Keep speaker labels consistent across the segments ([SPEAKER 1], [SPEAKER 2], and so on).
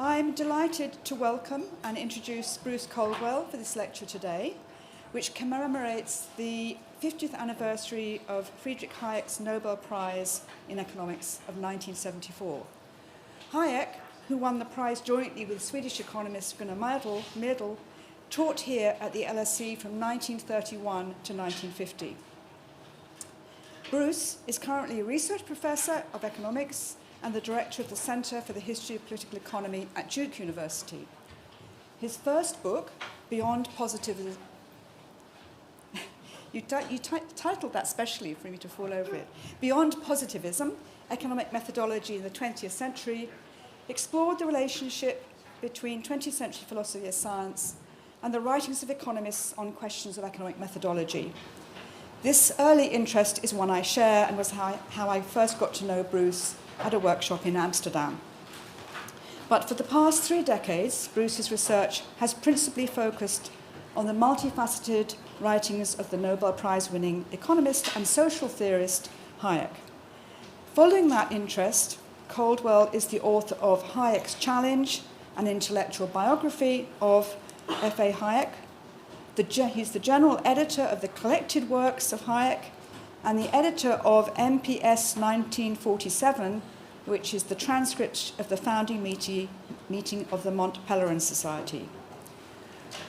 [SPEAKER 1] I'm delighted to welcome and introduce Bruce Caldwell for this lecture today, which commemorates the 50th anniversary of Friedrich Hayek's Nobel Prize in Economics of 1974. Hayek, who won the prize jointly with Swedish economist Gunnar Myrdal, taught here at the LSE from 1931 to 1950. Bruce is currently a research professor of economics and the director of the Center for the History of Political Economy at Duke University. His first book, Beyond Positivism, you titled that specially for me to fall over it, Beyond Positivism, Economic Methodology in the 20th Century, explored the relationship between 20th century philosophy of science and the writings of economists on questions of economic methodology. This early interest is one I share and was how I first got to know Bruce at a workshop in Amsterdam. But for the past 3 decades, Bruce's research has principally focused on the multifaceted writings of the Nobel Prize-winning economist and social theorist Hayek. Following that interest, Caldwell is the author of Hayek's Challenge, an intellectual biography of F.A. Hayek. He's the general editor of the collected works of Hayek and the editor of MPS 1947, which is the transcript of the founding meeting of the Mont Pelerin Society.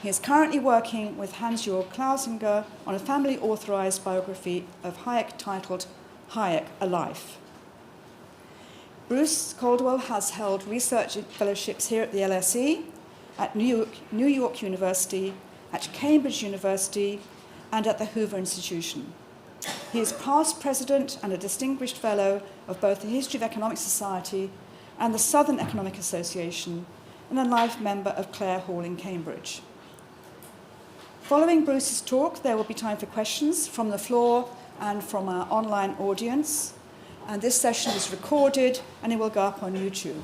[SPEAKER 1] He is currently working with Hans-Jörg Klausinger on a family-authorized biography of Hayek titled Hayek, A Life. Bruce Caldwell has held research fellowships here at the LSE, at New York University, at Cambridge University, and at the Hoover Institution. He is past president and a distinguished fellow of both the History of Economic Society and the Southern Economic Association, and a life member of Clare Hall in Cambridge. Following Bruce's talk, there will be time for questions from the floor and from our online audience. And this session is recorded and it will go up on YouTube.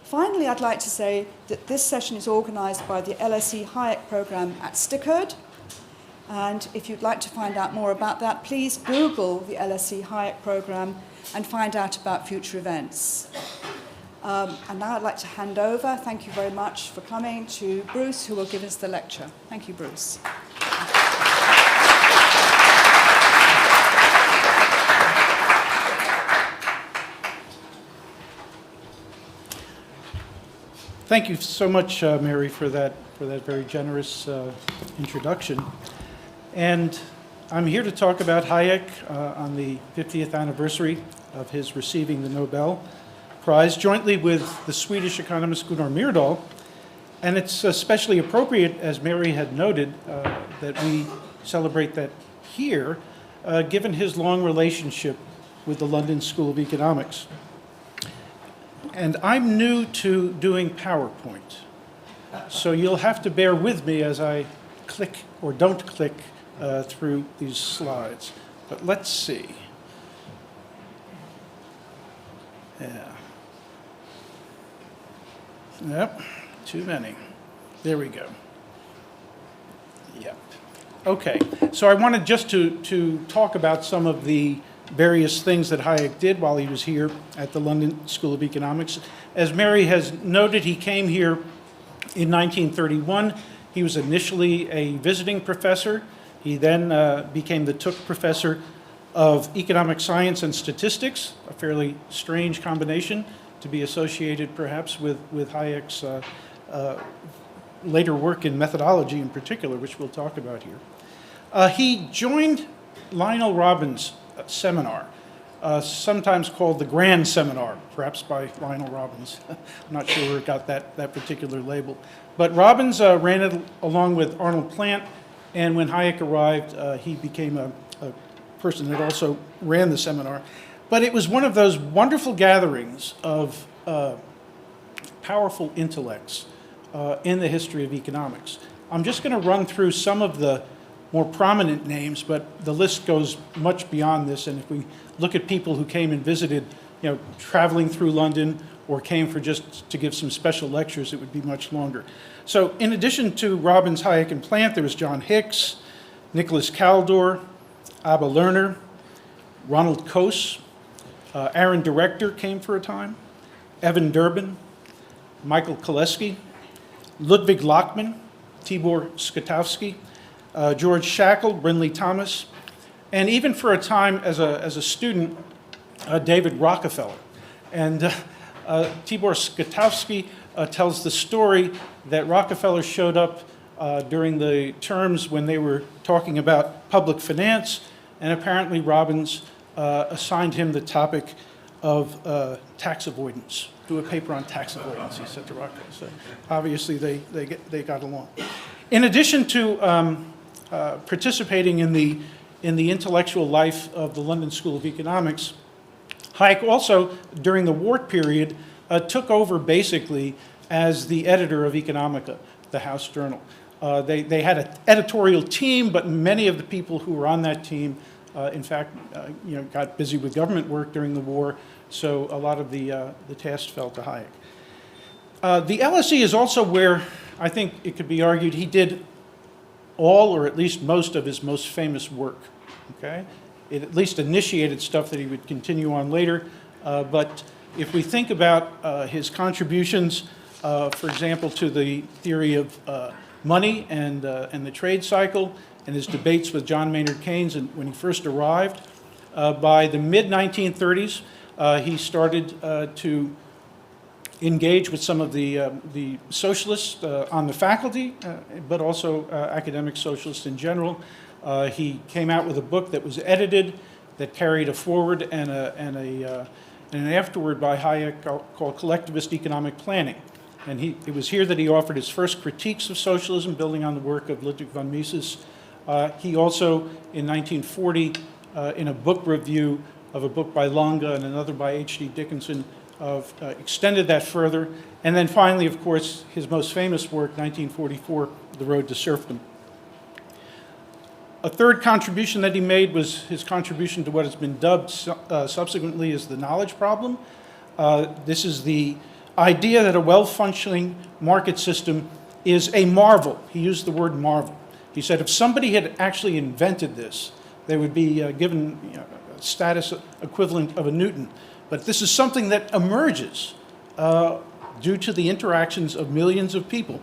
[SPEAKER 1] Finally, I'd like to say that this session is organized by the LSE Hayek program at Stickard. And if you'd like to find out more about that, please Google the LSE Hayek program and find out about future events. And now I'd like to hand over, thank you very much for coming, to Bruce, who will give us the lecture. Thank you, Bruce.
[SPEAKER 2] Thank you so much, Mary, for that very generous introduction. And I'm here to talk about Hayek on the 50th anniversary of his receiving the Nobel Prize, jointly with the Swedish economist Gunnar Myrdal. And it's especially appropriate, as Mary had noted, that we celebrate that here, given his long relationship with the London School of Economics. And I'm new to doing PowerPoint, so you'll have to bear with me as I click or don't click through these slides. But let's see. Yeah. Yep, too many. There we go. Yep. Okay, so I wanted just to talk about some of the various things that Hayek did while he was here at the London School of Economics. As Mary has noted, he came here in 1931. He was initially a visiting professor. He then became the Tooke Professor of Economic Science and Statistics, a fairly strange combination to be associated perhaps with Hayek's later work in methodology in particular, which we'll talk about here. He joined Lionel Robbins' seminar, sometimes called the Grand Seminar, perhaps by Lionel Robbins. I'm not sure where it got that particular label. But Robbins ran it along with Arnold Plant, and when Hayek arrived, he became a person that also ran the seminar. But it was one of those wonderful gatherings of powerful intellects in the history of economics. I'm just going to run through some of the more prominent names, but the list goes much beyond this. And if we look at people who came and visited, traveling through London or came for just to give some special lectures, it would be much longer. So in addition to Robbins, Hayek, and Plant, there was John Hicks, Nicholas Kaldor, Abba Lerner, Ronald Coase, Aaron Director came for a time, Evan Durbin, Michael Koleski, Ludwig Lachmann, Tibor Skotowski, George Shackle, Brinley Thomas, and even for a time as a student, David Rockefeller. And Tibor Skotowski tells the story that Rockefeller showed up during the terms when they were talking about public finance, and apparently Robbins assigned him the topic of tax avoidance. Do a paper on tax avoidance, he said to Rockefeller. So obviously they got along. In addition to participating in the intellectual life of the London School of Economics, Hayek also, during the war period, took over basically as the editor of Economica, the House Journal. They had an editorial team, but many of the people who were on that team, in fact, got busy with government work during the war, so a lot of the tasks fell to Hayek. The LSE is also where I think it could be argued he did all, or at least most, of his most famous work. Okay? It at least initiated stuff that he would continue on later, but if we think about his contributions, for example, to the theory of money and the trade cycle, and his debates with John Maynard Keynes when he first arrived, by the mid-1930s, he started to engage with some of the socialists on the faculty, but also academic socialists in general. He came out with a book that was edited, that carried a foreword and an afterword by Hayek called Collectivist Economic Planning. And it was here that he offered his first critiques of socialism, building on the work of Ludwig von Mises. He also, in 1940, in a book review of a book by Lunga and another by H.D. Dickinson, extended that further. And then finally, of course, his most famous work, 1944, The Road to Serfdom. A third contribution that he made was his contribution to what has been dubbed subsequently as the knowledge problem. This is the idea that a well-functioning market system is a marvel. He used the word marvel. He said if somebody had actually invented this, they would be given a status equivalent of a Newton. But this is something that emerges due to the interactions of millions of people.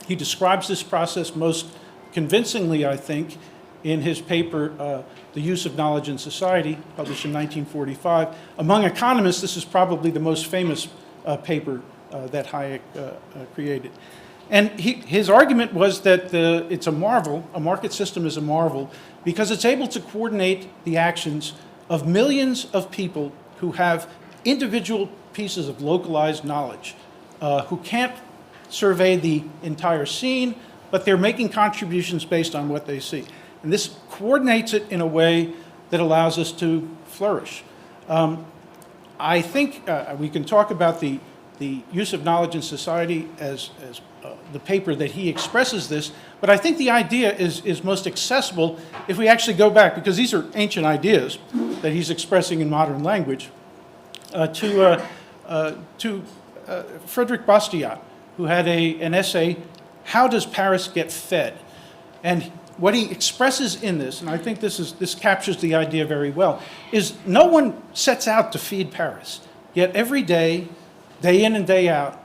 [SPEAKER 2] He describes this process most convincingly, I think, in his paper, The Use of Knowledge in Society, published in 1945. Among economists, this is probably the most famous paper that Hayek created. And his argument was that it's a marvel, a market system is a marvel, because it's able to coordinate the actions of millions of people who have individual pieces of localized knowledge, who can't survey the entire scene, but they're making contributions based on what they see. And this coordinates it in a way that allows us to flourish. I think we can talk about the use of knowledge in society as the paper that he expresses this, but I think the idea is most accessible if we actually go back, because these are ancient ideas that he's expressing in modern language, to Frederick Bastiat, who had an essay, How Does Paris Get Fed? And what he expresses in this, and I think this captures the idea very well, is no one sets out to feed Paris. Yet every day, day in and day out,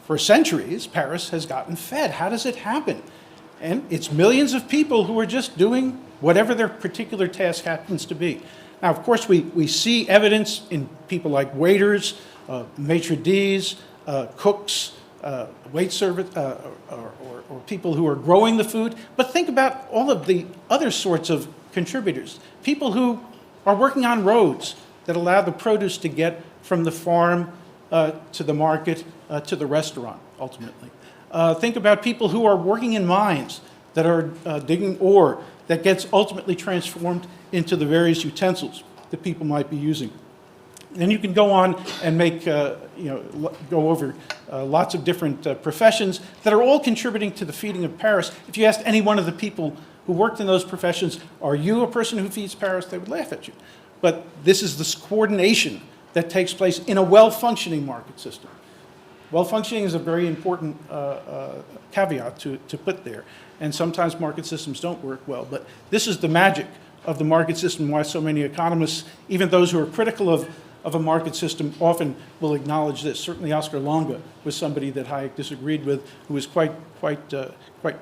[SPEAKER 2] for centuries, Paris has gotten fed. How does it happen? And it's millions of people who are just doing whatever their particular task happens to be. Now, of course, we see evidence in people like waiters, maitre d's, cooks, wait service, or people who are growing the food. But think about all of the other sorts of contributors. People who are working on roads that allow the produce to get from the farm to the market to the restaurant, ultimately. Think about people who are working in mines that are digging ore that gets ultimately transformed into the various utensils that people might be using. And you can go on and make, go over lots of different professions that are all contributing to the feeding of Paris. If you asked any one of the people who worked in those professions, are you a person who feeds Paris? They would laugh at you. But this is this coordination that takes place in a well-functioning market system. Well-functioning is a very important caveat to put there. And sometimes market systems don't work well. But this is the magic of the market system, why so many economists, even those who are critical of a market system often will acknowledge this. Certainly Oscar Longa was somebody that Hayek disagreed with, who was quite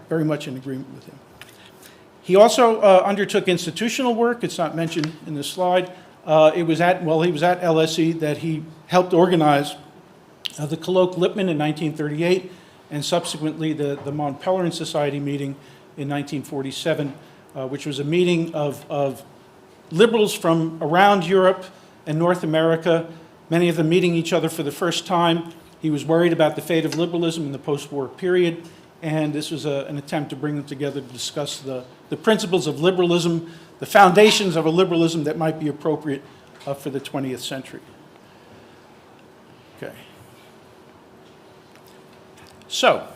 [SPEAKER 2] very much in agreement with him. He also undertook institutional work. It's not mentioned in this slide. He was at LSE that he helped organize the Colloque Lippmann in 1938, and subsequently the Mont Pelerin Society meeting in 1947, which was a meeting of liberals from around Europe and North America, many of them meeting each other for the first time. He was worried about the fate of liberalism in the post-war period, and this was an attempt to bring them together to discuss the principles of liberalism, the foundations of a liberalism that might be appropriate for the 20th century. Okay. So,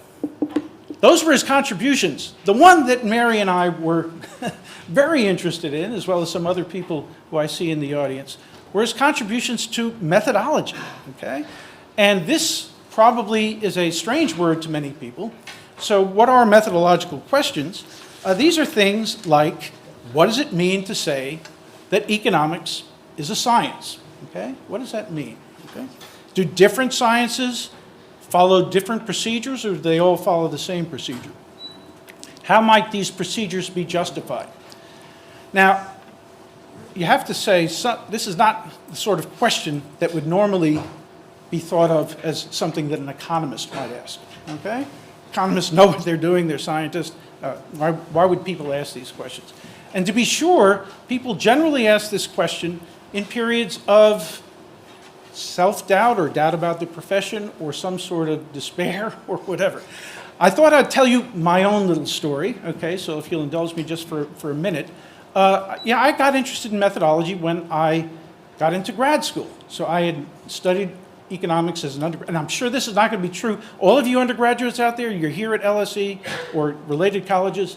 [SPEAKER 2] those were his contributions. The one that Mary and I were very interested in, as well as some other people who I see in the audience, were his contributions to methodology, okay? And this probably is a strange word to many people. So what are methodological questions? These are things like, what does it mean to say that economics is a science, okay? What does that mean, okay? Do different sciences follow different procedures, or do they all follow the same procedure? How might these procedures be justified? Now, you have to say, this is not the sort of question that would normally be thought of as something that an economist might ask, okay? Economists know what they're doing, they're scientists. Why would people ask these questions? And to be sure, people generally ask this question in periods of self-doubt or doubt about the profession or some sort of despair or whatever. I thought I'd tell you my own little story, okay, so if you'll indulge me just for a minute. Yeah, I got interested in methodology when I got into grad school. So I had studied economics as an undergrad, and I'm sure this is not going to be true. All of you undergraduates out there, you're here at LSE or related colleges,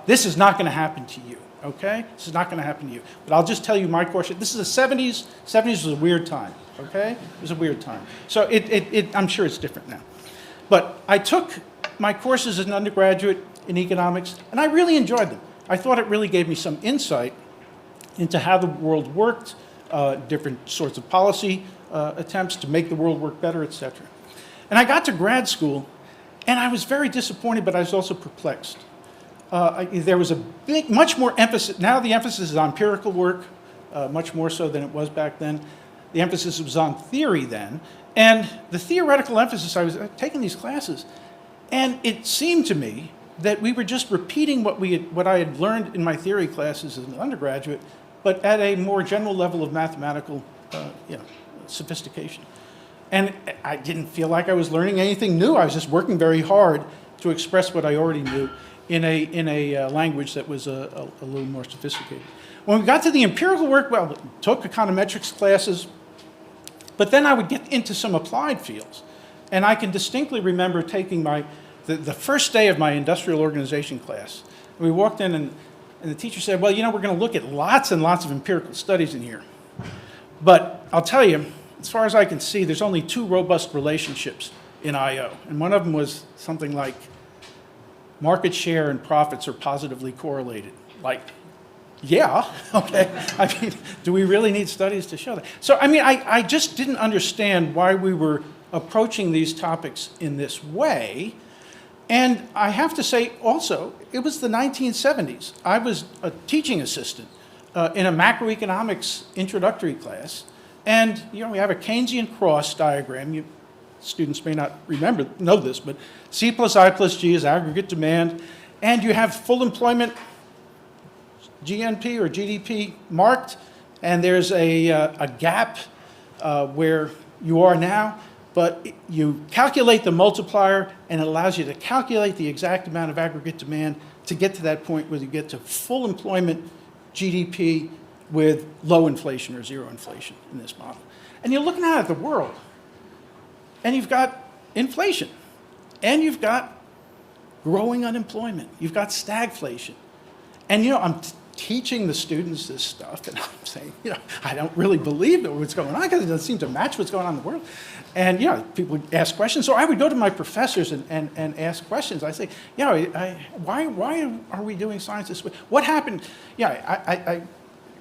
[SPEAKER 2] this is not going to happen to you, okay? This is not going to happen to you. But I'll just tell you my course. This is the 70s. 70s was a weird time, okay? It was a weird time. So I'm sure it's different now. But I took my courses as an undergraduate in economics, and I really enjoyed them. I thought it really gave me some insight into how the world worked, different sorts of policy attempts to make the world work better, et cetera. And I got to grad school, and I was very disappointed, but I was also perplexed. There was much more emphasis. Now the emphasis is on empirical work, much more so than it was back then. The emphasis was on theory then. And the theoretical emphasis, I was taking these classes, and it seemed to me that we were just repeating what I had learned in my theory classes as an undergraduate, but at a more general level of mathematical sophistication. And I didn't feel like I was learning anything new. I was just working very hard to express what I already knew in a language that was a little more sophisticated. When we got to the empirical work, well, took econometrics classes, but then I would get into some applied fields. And I can distinctly remember taking the first day of my industrial organization class. We walked in and the teacher said, well, we're going to look at lots and lots of empirical studies in here. But I'll tell you, as far as I can see, there's only two robust relationships in I/O. And one of them was something like market share and profits are positively correlated. Like, yeah, okay. I mean, do we really need studies to show that? So, I mean, I just didn't understand why we were approaching these topics in this way. And I have to say also, it was the 1970s. I was a teaching assistant in a macroeconomics introductory class. And, we have a Keynesian cross diagram. Students may not know this, but C plus I plus G is aggregate demand. And you have full employment, GNP or GDP marked, and there's a gap where you are now. But you calculate the multiplier, and it allows you to calculate the exact amount of aggregate demand to get to that point where you get to full employment GDP with low inflation or zero inflation in this model. And you're looking out at the world, and you've got inflation, and you've got growing unemployment. You've got stagflation. And, I'm teaching the students this stuff, and I'm saying, I don't really believe what's going on because it doesn't seem to match what's going on in the world. And, people would ask questions. So I would go to my professors and ask questions. I say, why are we doing science this way? What happened?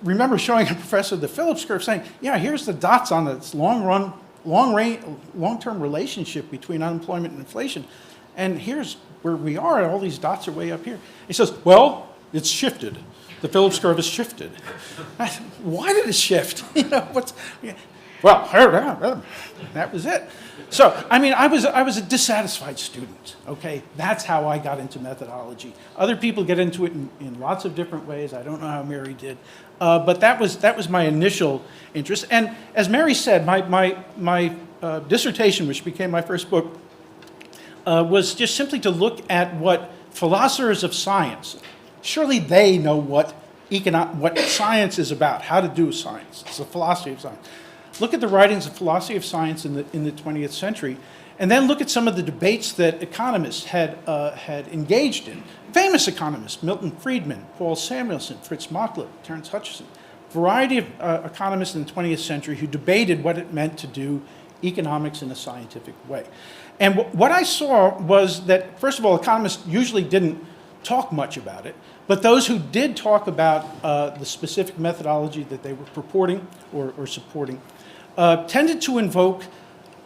[SPEAKER 2] remember showing a professor the Phillips curve saying, yeah, here's the dots on this long-term relationship between unemployment and inflation. And here's where we are, all these dots are way up here. He says, well, it's shifted. The Phillips curve has shifted. Why did it shift? Well, that was it. So, I mean, I was a dissatisfied student, okay? That's how I got into methodology. Other people get into it in lots of different ways. I don't know how Mary did. But that was my initial interest. And as Mary said, my dissertation, which became my first book, was just simply to look at what philosophers of science, surely they know what science is about, how to do science. It's the philosophy of science. Look at the writings of philosophy of science in the 20th century, and then look at some of the debates that economists had engaged in. Famous economists, Milton Friedman, Paul Samuelson, Fritz Machlup, Terence Hutchison, variety of economists in the 20th century who debated what it meant to do economics in a scientific way. And what I saw was that, first of all, economists usually didn't talk much about it, but those who did talk about the specific methodology that they were purporting or supporting tended to invoke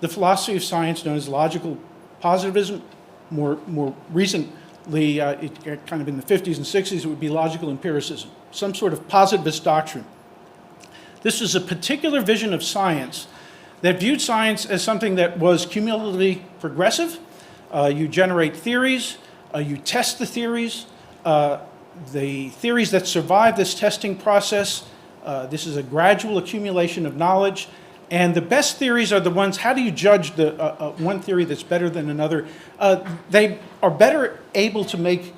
[SPEAKER 2] the philosophy of science known as logical positivism. More recently, kind of in the 50s and 60s, it would be logical empiricism, some sort of positivist doctrine. This was a particular vision of science that viewed science as something that was cumulatively progressive. You generate theories, you test the theories that survive this testing process. This is a gradual accumulation of knowledge. And the best theories are the ones, how do you judge the one theory that's better than another? They are better able to make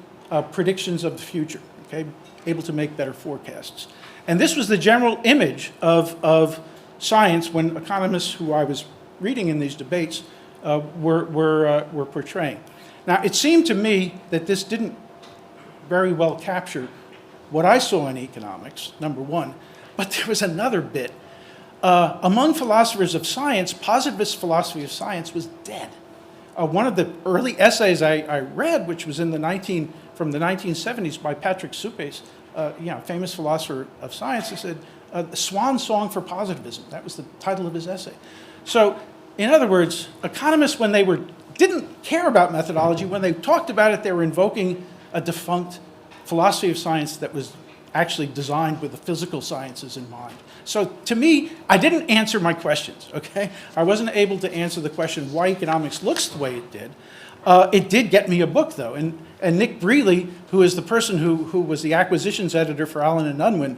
[SPEAKER 2] predictions of the future, okay? Able to make better forecasts. And this was the general image of science when economists who I was reading in these debates were portraying. Now, it seemed to me that this didn't very well capture what I saw in economics, number one, but there was another bit. Among philosophers of science, positivist philosophy of science was dead. One of the early essays I read, which was from the 1970s by Patrick Suppes, famous philosopher of science, he said, the swan song for positivism. That was the title of his essay. So, in other words, economists, when they didn't care about methodology, when they talked about it, they were invoking a defunct philosophy of science that was actually designed with the physical sciences in mind. So to me, I didn't answer my questions, okay? I wasn't able to answer the question why economics looks the way it did. It did get me a book, though, and Nick Brealey, who is the person who was the acquisitions editor for Allen and Unwin,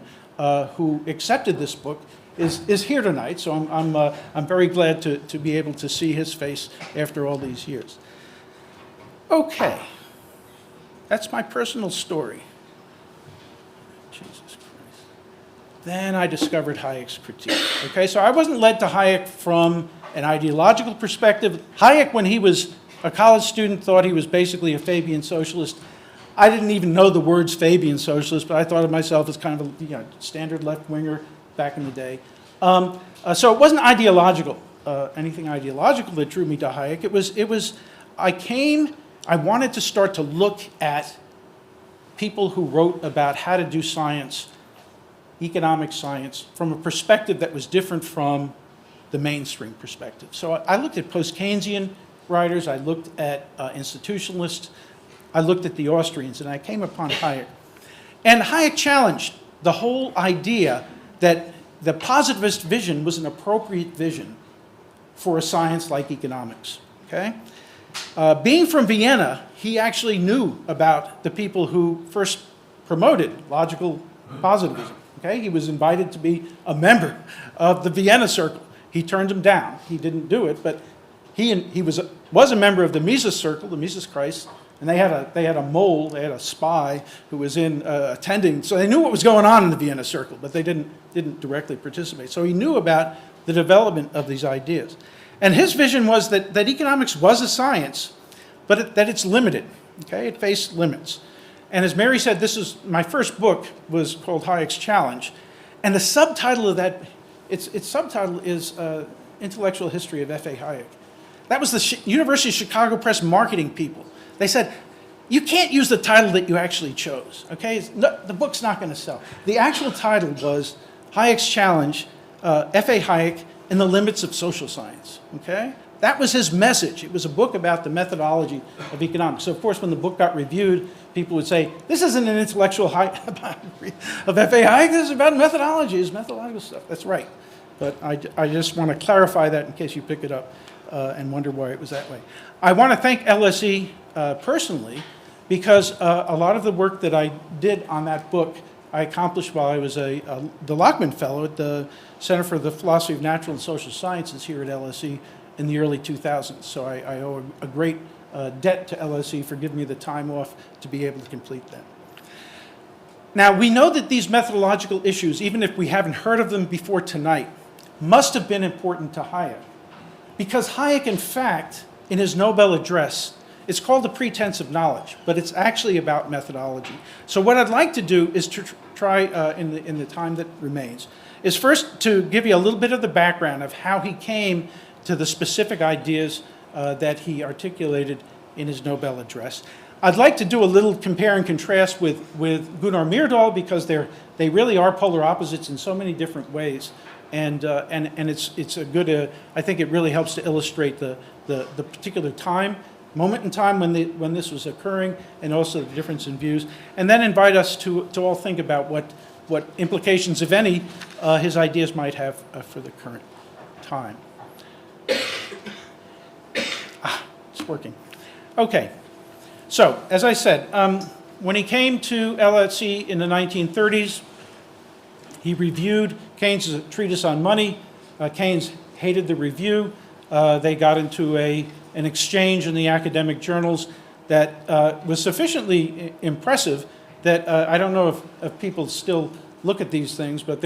[SPEAKER 2] who accepted this book, is here tonight, so I'm very glad to be able to see his face after all these years. Okay, that's my personal story. Jesus Christ. Then I discovered Hayek's critique. Okay, so I wasn't led to Hayek from an ideological perspective. Hayek, when he was a college student, thought he was basically a Fabian socialist. I didn't even know the words Fabian socialist, but I thought of myself as kind of a standard left-winger back in the day. So it wasn't ideological, anything ideological that drew me to Hayek. I wanted to start to look at people who wrote about how to do science, economic science, from a perspective that was different from the mainstream perspective. So I looked at post-Keynesian writers, I looked at institutionalists, I looked at the Austrians, and I came upon Hayek. And Hayek challenged the whole idea that the positivist vision was an appropriate vision for a science like economics, okay? Being from Vienna, he actually knew about the people who first promoted logical positivism, okay? He was invited to be a member of the Vienna Circle. He turned him down. He didn't do it, but he was a member of the Mises Circle, the Mises Kreis, and they had a spy who was attending, so they knew what was going on in the Vienna Circle, but they didn't directly participate. So he knew about the development of these ideas. And his vision was that economics was a science, but that it's limited, okay? It faced limits. And as Mary said, my first book was called Hayek's Challenge, and the subtitle of that, its subtitle is Intellectual History of F.A. Hayek. That was the University of Chicago Press marketing people. They said, you can't use the title that you actually chose, okay? The book's not going to sell. The actual title was Hayek's Challenge, F.A. Hayek and the Limits of Social Science, okay? That was his message. It was a book about the methodology of economics. So, of course, when the book got reviewed, people would say, this isn't an intellectual biography of F.A. Hayek, this is about methodologies, methodological stuff. That's right. But I just want to clarify that in case you pick it up and wonder why it was that way. I want to thank LSE personally, because a lot of the work that I did on that book I accomplished while I was the Lockman Fellow at the Center for the Philosophy of Natural and Social Sciences here at LSE in the early 2000s. So I owe a great debt to LSE for giving me the time off to be able to complete that. Now, we know that these methodological issues, even if we haven't heard of them before tonight, must have been important to Hayek. Because Hayek, in fact, in his Nobel address, it's called The Pretense of Knowledge, but it's actually about methodology. So what I'd like to do is to try, in the time that remains, is first to give you a little bit of the background of how he came to the specific ideas that he articulated in his Nobel address. I'd like to do a little compare and contrast with Gunnar Myrdal, because they really are polar opposites in so many different ways. And it's a good, I think it really helps to illustrate the particular moment in time when this was occurring, and also the difference in views, and then invite us to all think about what implications, if any, his ideas might have for the current time. It's working. Okay. So, as I said, when he came to LSE in the 1930s, he reviewed Keynes' treatise on money. Keynes hated the review. They got into an exchange in the academic journals that was sufficiently impressive that I don't know if people still look at these things, but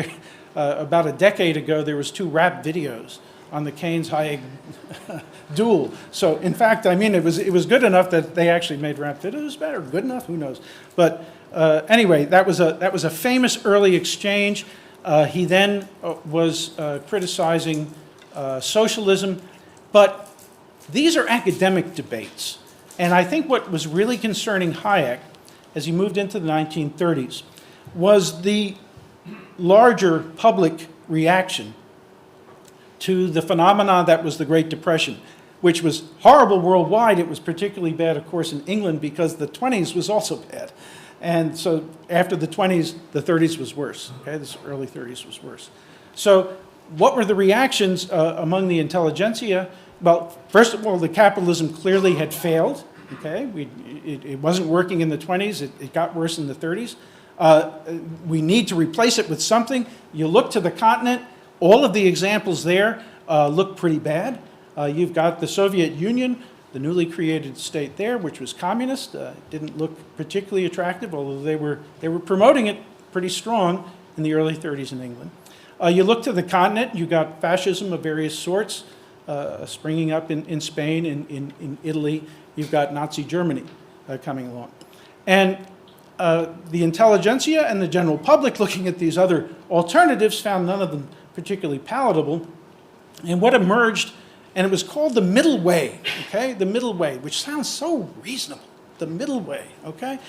[SPEAKER 2] about a decade ago there was 2 rap videos on the Keynes-Hayek duel. So, in fact, I mean, it was good enough that they actually made rap videos better. Good enough? Who knows? But anyway, that was a famous early exchange. He then was criticizing socialism, but these are academic debates. And I think what was really concerning Hayek as he moved into the 1930s was the larger public reaction to the phenomena that was the Great Depression, which was horrible worldwide. It was particularly bad, of course, in England, because the 20s was also bad. And so after the 20s, the 30s was worse. Okay, the early 30s was worse. So what were the reactions among the intelligentsia? Well, first of all, the capitalism clearly had failed. Okay, it wasn't working in the 20s. It got worse in the 30s. We need to replace it with something. You look to the continent. All of the examples there look pretty bad. You've got the Soviet Union, the newly created state there, which was communist. Didn't look particularly attractive, although they were promoting it pretty strong in the early 30s in England. You look to the continent. You got fascism of various sorts springing up in Spain, in Italy. You've got Nazi Germany coming along. And the intelligentsia and the general public, looking at these other alternatives, found none of them particularly palatable. And what emerged, and it was called the middle way, okay? The middle way, which sounds so reasonable. The middle way, okay?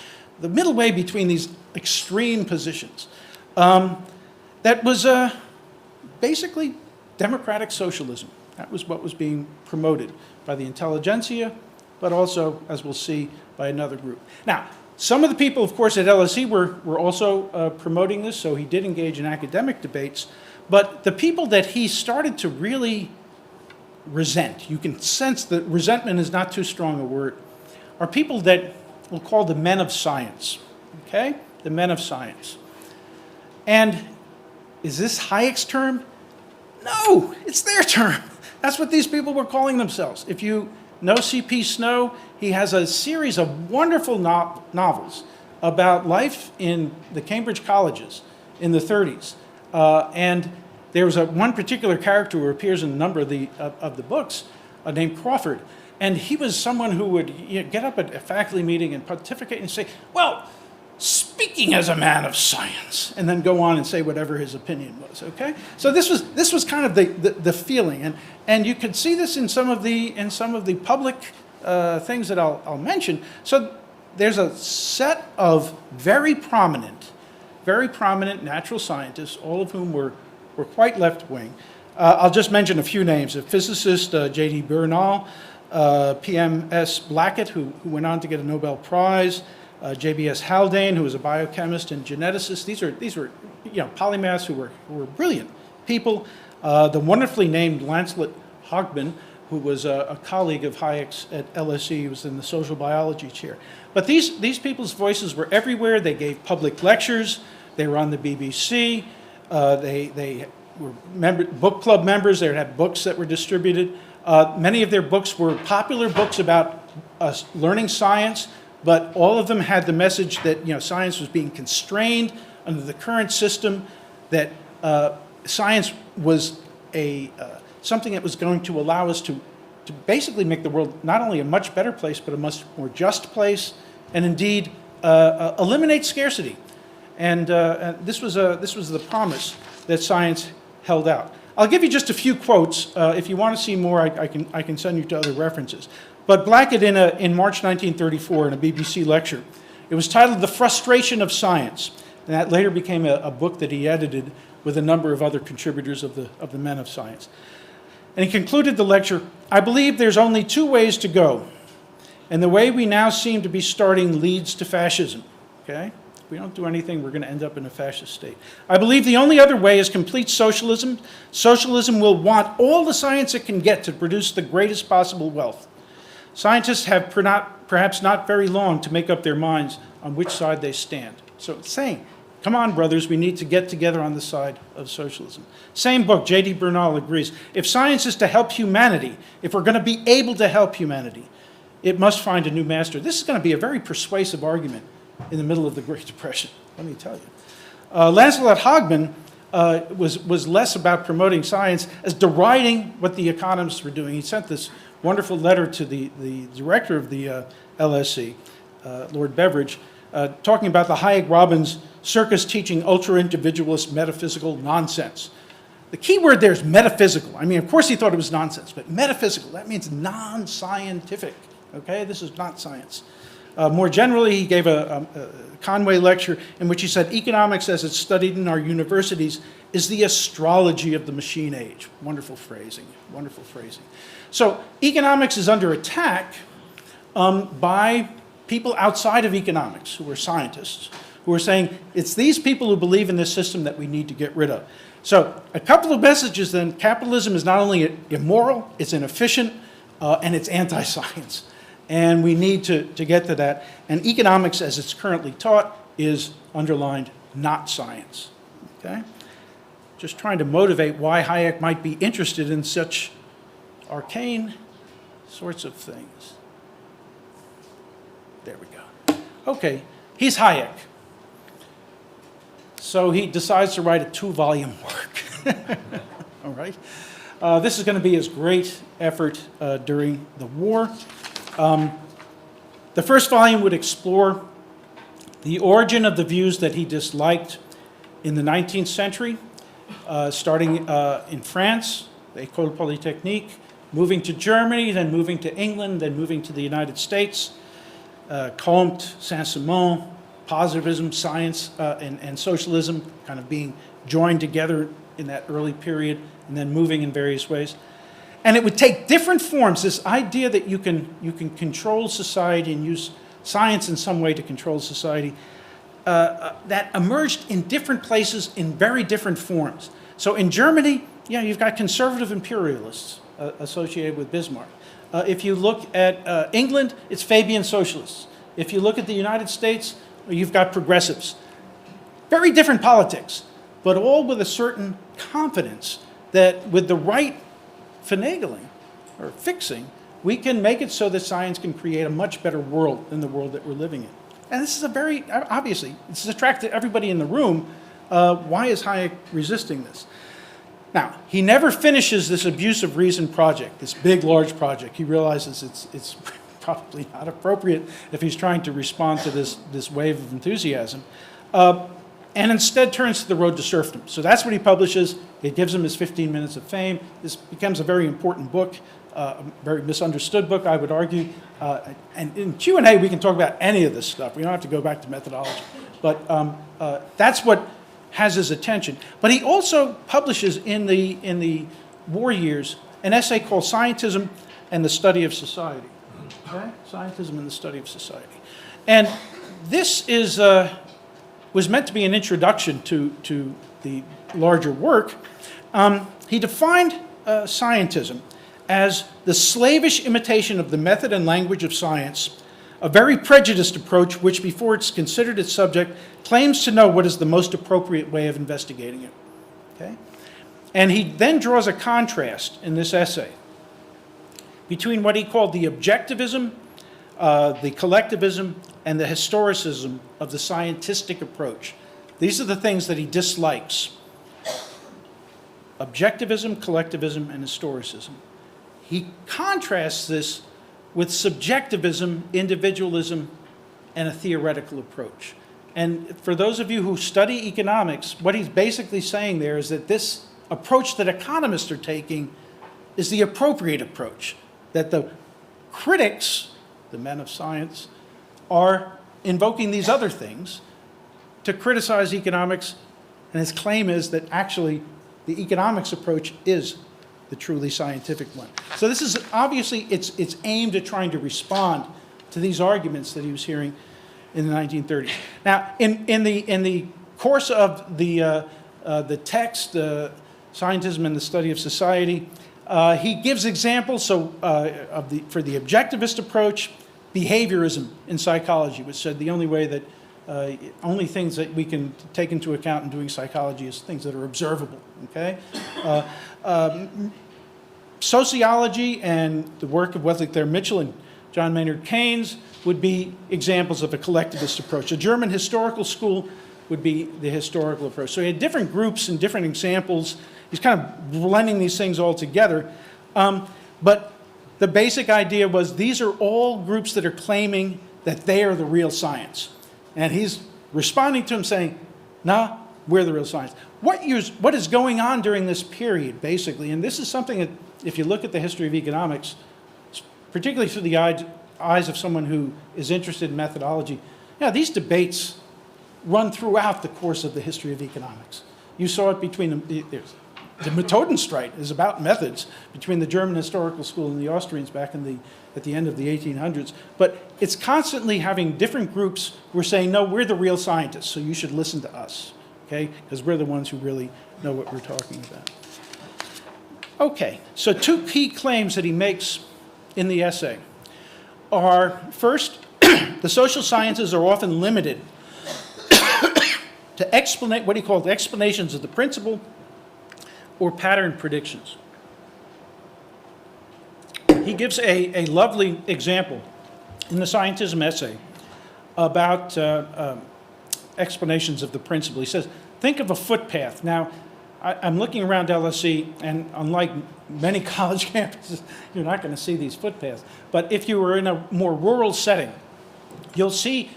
[SPEAKER 2] The middle way between these extreme positions. That was basically democratic socialism. That was what was being promoted by the intelligentsia, but also, as we'll see, by another group. Now, some of the people, of course, at LSE were also promoting this, so he did engage in academic debates. But the people that he started to really resent, you can sense that resentment is not too strong a word, are people that we'll call the men of science, okay? The men of science. And is this Hayek's term? No, it's their term. That's what these people were calling themselves. If you know C.P. Snow, he has a series of wonderful novels about life in the Cambridge colleges in the 30s. And there was one particular character who appears in a number of the books named Crawford. And he was someone who would get up at a faculty meeting and pontificate and say, well, speaking as a man of science, and then go on and say whatever his opinion was, okay? So this was kind of the feeling. And you could see this in some of the public things that I'll mention. So there's a set of very prominent natural scientists, all of whom were quite left-wing. I'll just mention a few names. A physicist, J.D. Bernal, P.M.S. Blackett, who went on to get a Nobel Prize, J.B.S. Haldane, who was a biochemist and geneticist. These were polymaths who were brilliant people. The wonderfully named Lancelot Hogben, who was a colleague of Hayek's at LSE, he was in the social biology chair. But these people's voices were everywhere. They gave public lectures. They were on the BBC. They were book club members. They had books that were distributed. Many of their books were popular books about learning science, but all of them had the message that science was being constrained under the current system, that science was something that was going to allow us to basically make the world not only a much better place, but a much more just place, and indeed eliminate scarcity. And this was the promise that science held out. I'll give you just a few quotes. If you want to see more, I can send you to other references. But Blackett, in March 1934, in a BBC lecture, it was titled "The Frustration of Science," and that later became a book that he edited with a number of other contributors of the men of science. And he concluded the lecture, "I believe there's only two ways to go, and the way we now seem to be starting leads to fascism." Okay? If we don't do anything, we're going to end up in a fascist state. "I believe the only other way is complete socialism. Socialism will want all the science it can get to produce the greatest possible wealth. Scientists have perhaps not very long to make up their minds on which side they stand." So it's saying, come on, brothers, we need to get together on the side of socialism. Same book, J.D. Bernal agrees. If science is to help humanity, if we're going to be able to help humanity, it must find a new master. This is going to be a very persuasive argument in the middle of the Great Depression, let me tell you. Lancelot Hogben was less about promoting science as deriding what the economists were doing. He sent this wonderful letter to the director of the LSE, Lord Beveridge, talking about the Hayek-Robbins circus teaching ultra-individualist metaphysical nonsense. The key word there is metaphysical. I mean, of course he thought it was nonsense, but metaphysical, that means non-scientific. Okay, this is not science. More generally, he gave a Conway lecture in which he said, "Economics as it's studied in our universities is the astrology of the machine age." Wonderful phrasing, wonderful phrasing. So economics is under attack by people outside of economics who are scientists, who are saying it's these people who believe in this system that we need to get rid of. So a couple of messages then: capitalism is not only immoral, it's inefficient, and it's anti-science. And we need to get to that. And economics, as it's currently taught, is underlined not science. Okay? Just trying to motivate why Hayek might be interested in such arcane sorts of things. There we go. Okay, he's Hayek. So he decides to write a 2-volume work. All right? This is going to be his great effort during the war. The first volume would explore the origin of the views that he disliked in the 19th century, starting in France, the École Polytechnique, moving to Germany, then moving to England, then moving to the United States, Comte, Saint-Simon, positivism, science, and socialism kind of being joined together in that early period, and then moving in various ways. And it would take different forms, this idea that you can control society and use science in some way to control society, that emerged in different places in very different forms. So in Germany, you've got conservative imperialists associated with Bismarck. If you look at England, it's Fabian socialists. If you look at the United States, you've got progressives. Very different politics, but all with a certain confidence that with the right finagling or fixing, we can make it so that science can create a much better world than the world that we're living in. And this is obviously, this has attracted everybody in the room. Why is Hayek resisting this? Now, he never finishes this abuse of reason project, this big, large project. He realizes it's probably not appropriate if he's trying to respond to this wave of enthusiasm. And instead turns to the road to serfdom. So that's what he publishes. It gives him his 15 minutes of fame. This becomes a very important book a very misunderstood book, I would argue. And in Q&A, we can talk about any of this stuff. We don't have to go back to methodology. But that's what has his attention. But he also publishes in the war years an essay called Scientism and the Study of Society. Okay? Scientism and the Study of Society. And this was meant to be an introduction to the larger work. He defined scientism as the slavish imitation of the method and language of science, a very prejudiced approach which, before it's considered its subject, claims to know what is the most appropriate way of investigating it. Okay? And he then draws a contrast in this essay between what he called the objectivism, the collectivism, and the historicism of the scientistic approach. These are the things that he dislikes: objectivism, collectivism, and historicism. He contrasts this with subjectivism, individualism, and a theoretical approach. And for those of you who study economics, what he's basically saying there is that this approach that economists are taking is the appropriate approach, that the critics, the men of science, are invoking these other things to criticize economics, and his claim is that actually the economics approach is the truly scientific one. So this is obviously, it's aimed at trying to respond to these arguments that he was hearing in the 1930s. Now, in the course of the text, Scientism and the Study of Society, he gives examples for the objectivist approach, behaviorism in psychology, which said the only way that only things that we can take into account in doing psychology is things that are observable. Okay, sociology and the work of Wesley Clare Mitchell and John Maynard Keynes would be examples of a collectivist approach. A German historical school would be the historical approach. So he had different groups and different examples. He's kind of blending these things all together. But the basic idea was these are all groups that are claiming that they are the real science. And he's responding to them saying, nah, we're the real science. What is going on during this period, basically, and this is something that, if you look at the history of economics, particularly through the eyes of someone who is interested in methodology, these debates run throughout the course of the history of economics. You saw it between the Methodenstreit is about methods between the German historical school and the Austrians back at the end of the 1800s. But it's constantly having different groups who are saying, no, we're the real scientists, so you should listen to us, okay? Because we're the ones who really know what we're talking about. Okay, so two key claims that he makes in the essay are, first, the social sciences are often limited to what he called explanations of the principle or pattern predictions. He gives a lovely example in the Scientism essay about explanations of the principle. He says, think of a footpath. Now, I'm looking around LSE, and unlike many college campuses, you're not going to see these footpaths. But if you were in a more rural setting, you'll see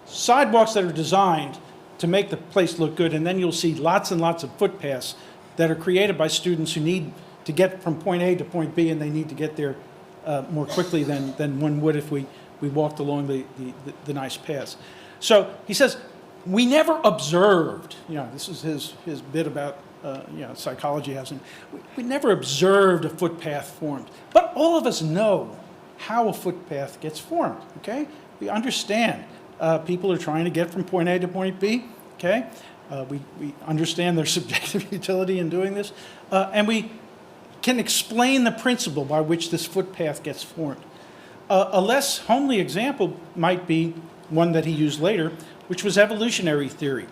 [SPEAKER 2] sidewalks that are designed to make the place look good, and then you'll see lots and lots of footpaths that are created by students who need to get from point A to point B, and they need to get there more quickly than one would if we walked along the nice paths. So he says, we never observed, this is his bit about psychology hasn't, we never observed a footpath formed. But all of us know how a footpath gets formed, okay? We understand people are trying to get from point A to point B, okay? We understand their subjective utility in doing this, and we can explain the principle by which this footpath gets formed. A less homely example might be one that he used later, which was evolutionary theory.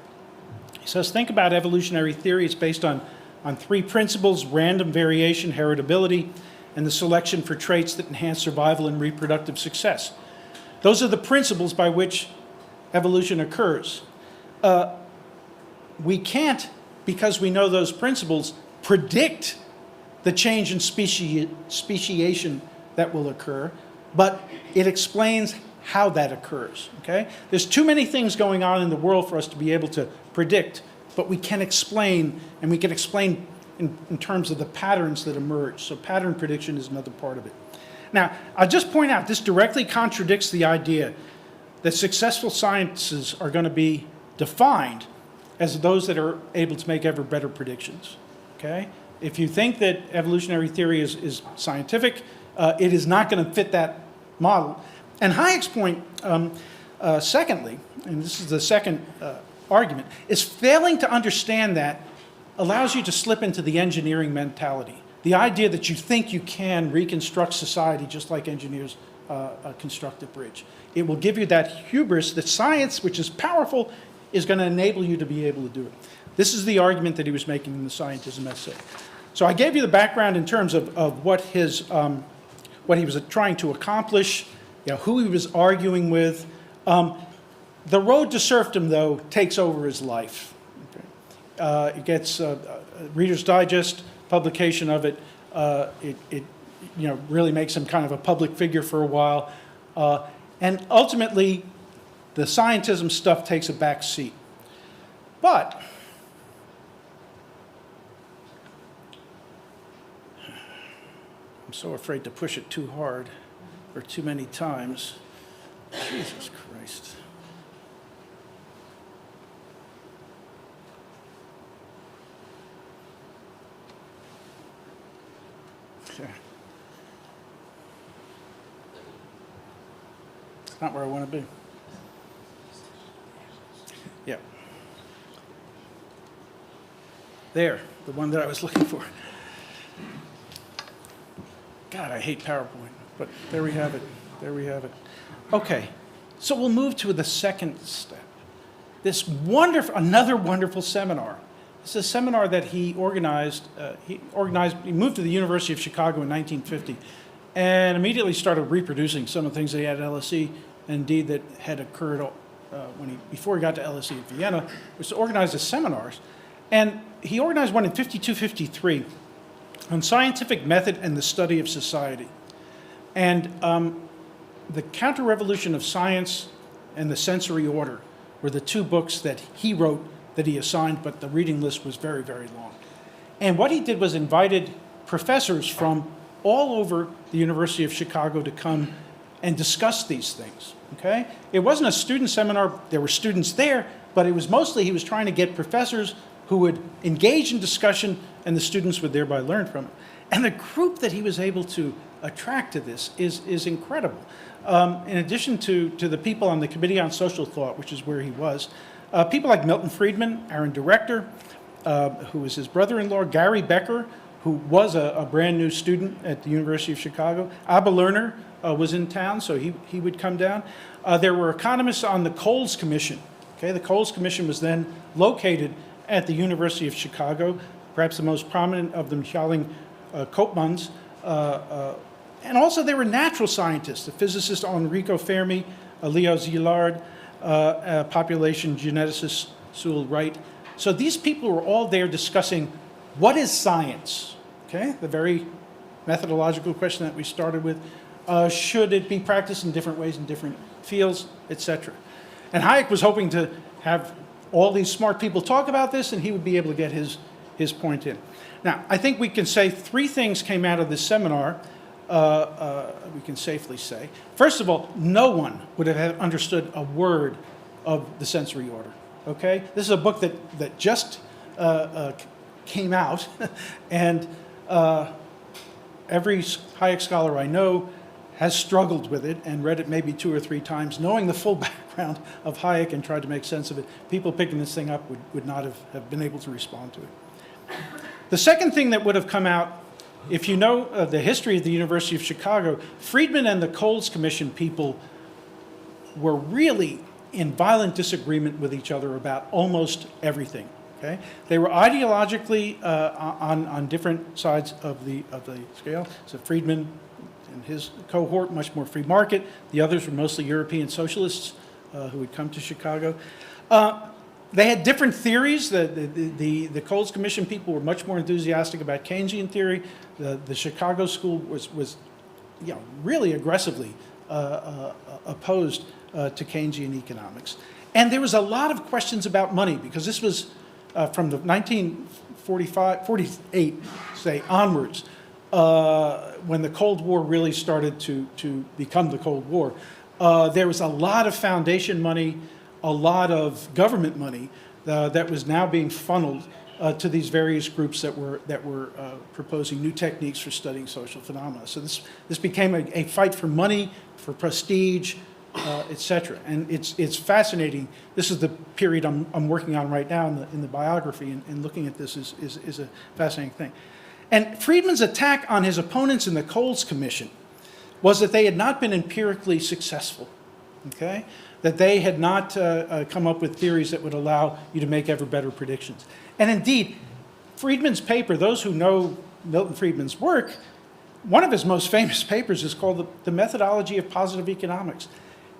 [SPEAKER 2] He says, think about evolutionary theory. It's based on three principles: random variation, heritability, and the selection for traits that enhance survival and reproductive success. Those are the principles by which evolution occurs. We can't, because we know those principles, predict the change in speciation that will occur, but it explains how that occurs, okay? There's too many things going on in the world for us to be able to predict, but we can explain, and we can explain in terms of the patterns that emerge. So pattern prediction is another part of it. Now, I'll just point out, this directly contradicts the idea that successful sciences are going to be defined as those that are able to make ever better predictions, okay? If you think that evolutionary theory is scientific, it is not going to fit that model. And Hayek's point, secondly, and this is the second argument, is failing to understand that allows you to slip into the engineering mentality. The idea that you think you can reconstruct society just like engineers construct a bridge. It will give you that hubris that science, which is powerful, is going to enable you to be able to do it. This is the argument that he was making in the Scientism essay. So I gave you the background in terms of what what he was trying to accomplish, who he was arguing with. The road to serfdom, though, takes over his life. Okay? It gets Reader's Digest publication of it. It really makes him kind of a public figure for a while. And ultimately, the scientism stuff takes a back seat. But I'm so afraid to push it too hard or too many times. Jesus Christ. Okay. It's not where I want to be. Yeah. There, the one that I was looking for. God, I hate PowerPoint, but there we have it. There we have it. Okay, so we'll move to the second step. Another wonderful seminar. This is a seminar that he organized. He moved to the University of Chicago in 1950 and immediately started reproducing some of the things that he had at LSE, and indeed that had occurred before he got to LSE in Vienna, was to organize the seminars. And he organized one in 52, 53 on scientific method and the study of society. And the Counter-Revolution of Science and the Sensory Order were the two books that he wrote that he assigned, but the reading list was very, very long. And what he did was invited professors from all over the University of Chicago to come and discuss these things, okay? It wasn't a student seminar. There were students there, but it was mostly he was trying to get professors who would engage in discussion, and the students would thereby learn from it. And the group that he was able to attract to this is incredible. In addition to the people on the Committee on Social Thought, which is where he was, people like Milton Friedman, Aaron Director, who was his brother-in-law, Gary Becker, who was a brand new student at the University of Chicago. Abba Lerner was in town, so he would come down. There were economists on the Coles Commission. Okay, the Coles Commission was then located at the University of Chicago, perhaps the most prominent of them, Schalling Koopmans. And also there were natural scientists, the physicist Enrico Fermi, Leo Szilard, population geneticist Sewell Wright. So these people were all there discussing what is science, okay? The very methodological question that we started with. Should it be practiced in different ways in different fields, etc. And Hayek was hoping to have all these smart people talk about this, and he would be able to get his point in. Now, I think we can say three things came out of this seminar, we can safely say. First of all, no one would have understood a word of the Sensory Order, okay? This is a book that just came out, and every Hayek scholar I know has struggled with it and read it maybe 2 or 3 times, knowing the full background of Hayek and tried to make sense of it. People picking this thing up would not have been able to respond to it. The second thing that would have come out, if you know the history of the University of Chicago, Friedman and the Coles Commission people were really in violent disagreement with each other about almost everything. Okay? They were ideologically on different sides of the scale. So Friedman and his cohort, much more free market. The others were mostly European socialists who had come to Chicago. They had different theories. The Coles Commission people were much more enthusiastic about Keynesian theory. The Chicago school was really aggressively opposed to Keynesian economics. And there was a lot of questions about money, because this was from the 48, say, onwards, when the Cold War really started to become the Cold War, there was a lot of foundation money, a lot of government money that was now being funneled to these various groups that were proposing new techniques for studying social phenomena. So this became a fight for money, for prestige, et cetera. And it's fascinating. This is the period I'm working on right now in the biography, and looking at this is a fascinating thing. And Friedman's attack on his opponents in the Coles Commission was that they had not been empirically successful, okay? That they had not come up with theories that would allow you to make ever better predictions. And indeed, Friedman's paper, those who know Milton Friedman's work, one of his most famous papers is called The Methodology of Positive Economics.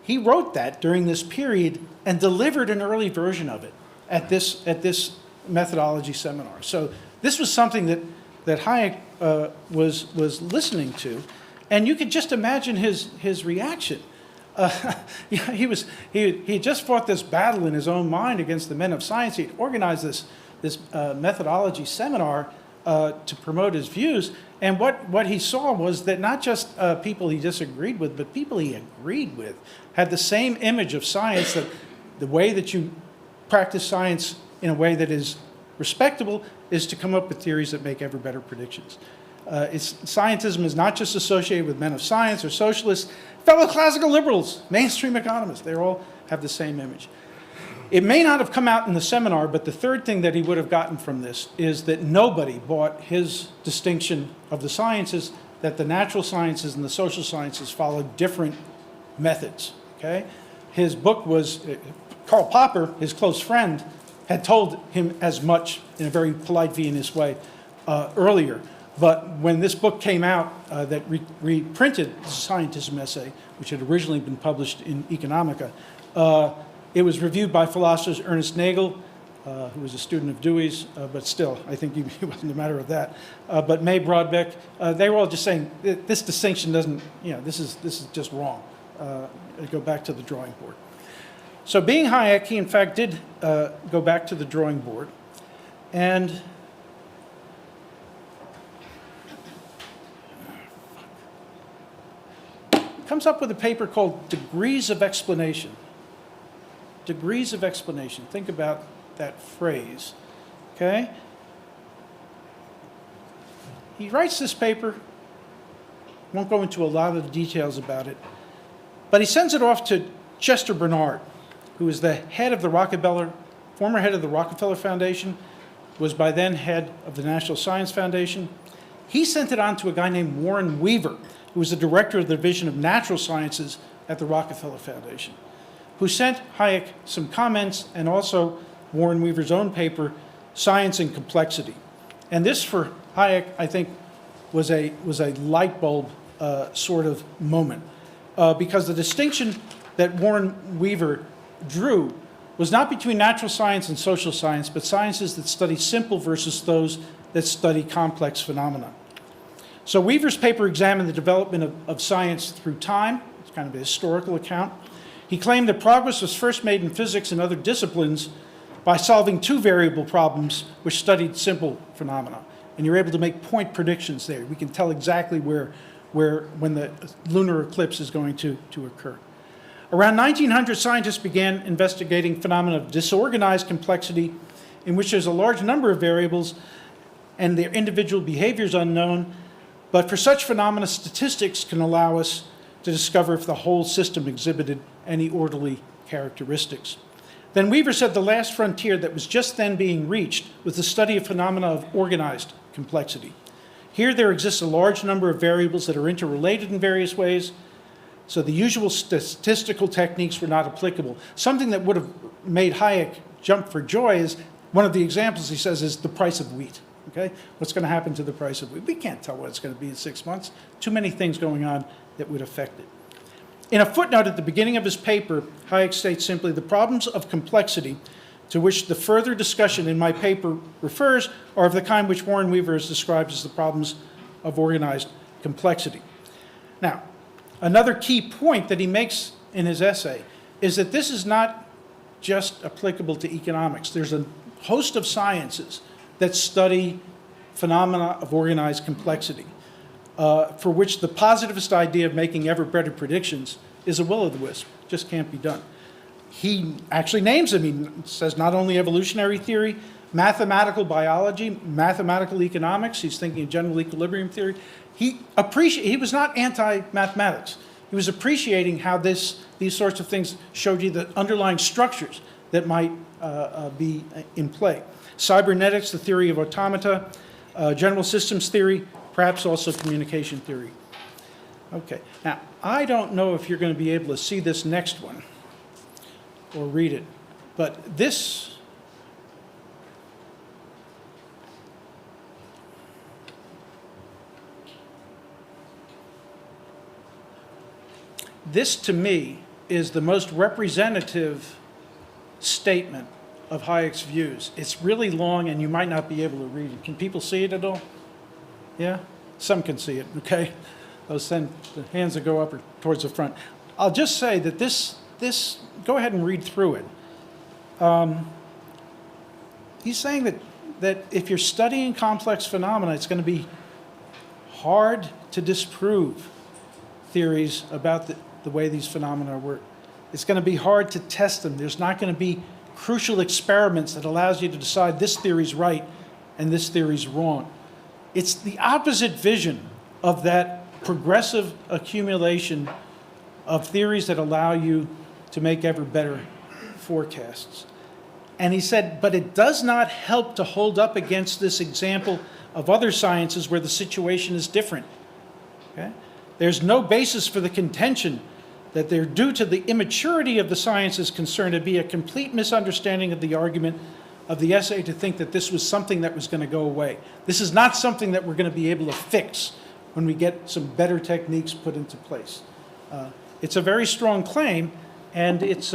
[SPEAKER 2] He wrote that during this period and delivered an early version of it at this methodology seminar. So this was something that Hayek was listening to, and you could just imagine his reaction. He just fought this battle in his own mind against the men of science. He'd organized this methodology seminar to promote his views, and what he saw was that not just people he disagreed with, but people he agreed with had the same image of science, that the way that you practice science in a way that is respectable is to come up with theories that make ever better predictions. Scientism is not just associated with men of science or socialists, fellow classical liberals, mainstream economists, they all have the same image. It may not have come out in the seminar, but the third thing that he would have gotten from this is that nobody bought his distinction of the sciences, that the natural sciences and the social sciences followed different methods, okay? His book was, Karl Popper, his close friend, had told him as much in a very polite Viennese way earlier. But when this book came out that reprinted the Scientism essay, which had originally been published in Economica, it was reviewed by philosophers Ernest Nagel, who was a student of Dewey's, but still, I think he wasn't a matter of that. But May Brodbeck, they were all just saying, this distinction doesn't, this is just wrong. Go back to the drawing board. So being Hayek, he in fact did go back to the drawing board, and comes up with a paper called Degrees of Explanation. Degrees of explanation. Think about that phrase, okay? He writes this paper, won't go into a lot of the details about it, but he sends it off to Chester Bernard, who is the head of the former head of the Rockefeller Foundation, was by then head of the National Science Foundation. He sent it on to a guy named Warren Weaver, who was the director of the Division of Natural Sciences at the Rockefeller Foundation, who sent Hayek some comments and also Warren Weaver's own paper, Science and Complexity. And this, for Hayek, I think, was a light bulb sort of moment, because the distinction that Warren Weaver drew was not between natural science and social science, but sciences that study simple versus those that study complex phenomena. So Weaver's paper examined the development of science through time. It's kind of a historical account. He claimed that progress was first made in physics and other disciplines by solving two variable problems which studied simple phenomena. And you're able to make point predictions there. We can tell exactly when the lunar eclipse is going to occur. Around 1900, scientists began investigating phenomena of disorganized complexity, in which there's a large number of variables and their individual behaviors unknown. But for such phenomena, statistics can allow us to discover if the whole system exhibited any orderly characteristics. Then Weaver said the last frontier that was just then being reached was the study of phenomena of organized complexity. Here there exists a large number of variables that are interrelated in various ways, so the usual statistical techniques were not applicable. Something that would have made Hayek jump for joy is, one of the examples he says is the price of wheat. Okay? What's going to happen to the price of wheat? We can't tell what it's going to be in 6 months. Too many things going on that would affect it. In a footnote at the beginning of his paper, Hayek states simply, the problems of complexity to which the further discussion in my paper refers are of the kind which Warren Weaver has described as the problems of organized complexity. Now, another key point that he makes in his essay is that this is not just applicable to economics. There's a host of sciences that study phenomena of organized complexity, for which the positivist idea of making ever better predictions is a will-o'-the-wisp, just can't be done. He actually names them. He says not only evolutionary theory, mathematical biology, mathematical economics. He's thinking of general equilibrium theory. He was not anti-mathematics. He was appreciating how these sorts of things showed you the underlying structures that might be in play. Cybernetics, the theory of automata, general systems theory, perhaps also communication theory. Okay, now I don't know if you're going to be able to see this next one or read it, but this to me is the most representative statement of Hayek's views. It's really long and you might not be able to read it. Can people see it at all? Yeah? Some can see it, okay? Those the hands that go up are towards the front. I'll just say that this go ahead and read through it. He's saying that if you're studying complex phenomena, it's going to be hard to disprove theories about the way these phenomena work. It's going to be hard to test them. There's not going to be crucial experiments that allows you to decide this theory's right and this theory's wrong. It's the opposite vision of that progressive accumulation of theories that allow you to make ever better forecasts. And he said, but it does not help to hold up against this example of other sciences where the situation is different. Okay? There's no basis for the contention that they're due to the immaturity of the sciences concerned to be a complete misunderstanding of the argument of the essay to think that this was something that was going to go away. This is not something that we're going to be able to fix when we get some better techniques put into place. It's a very strong claim, and it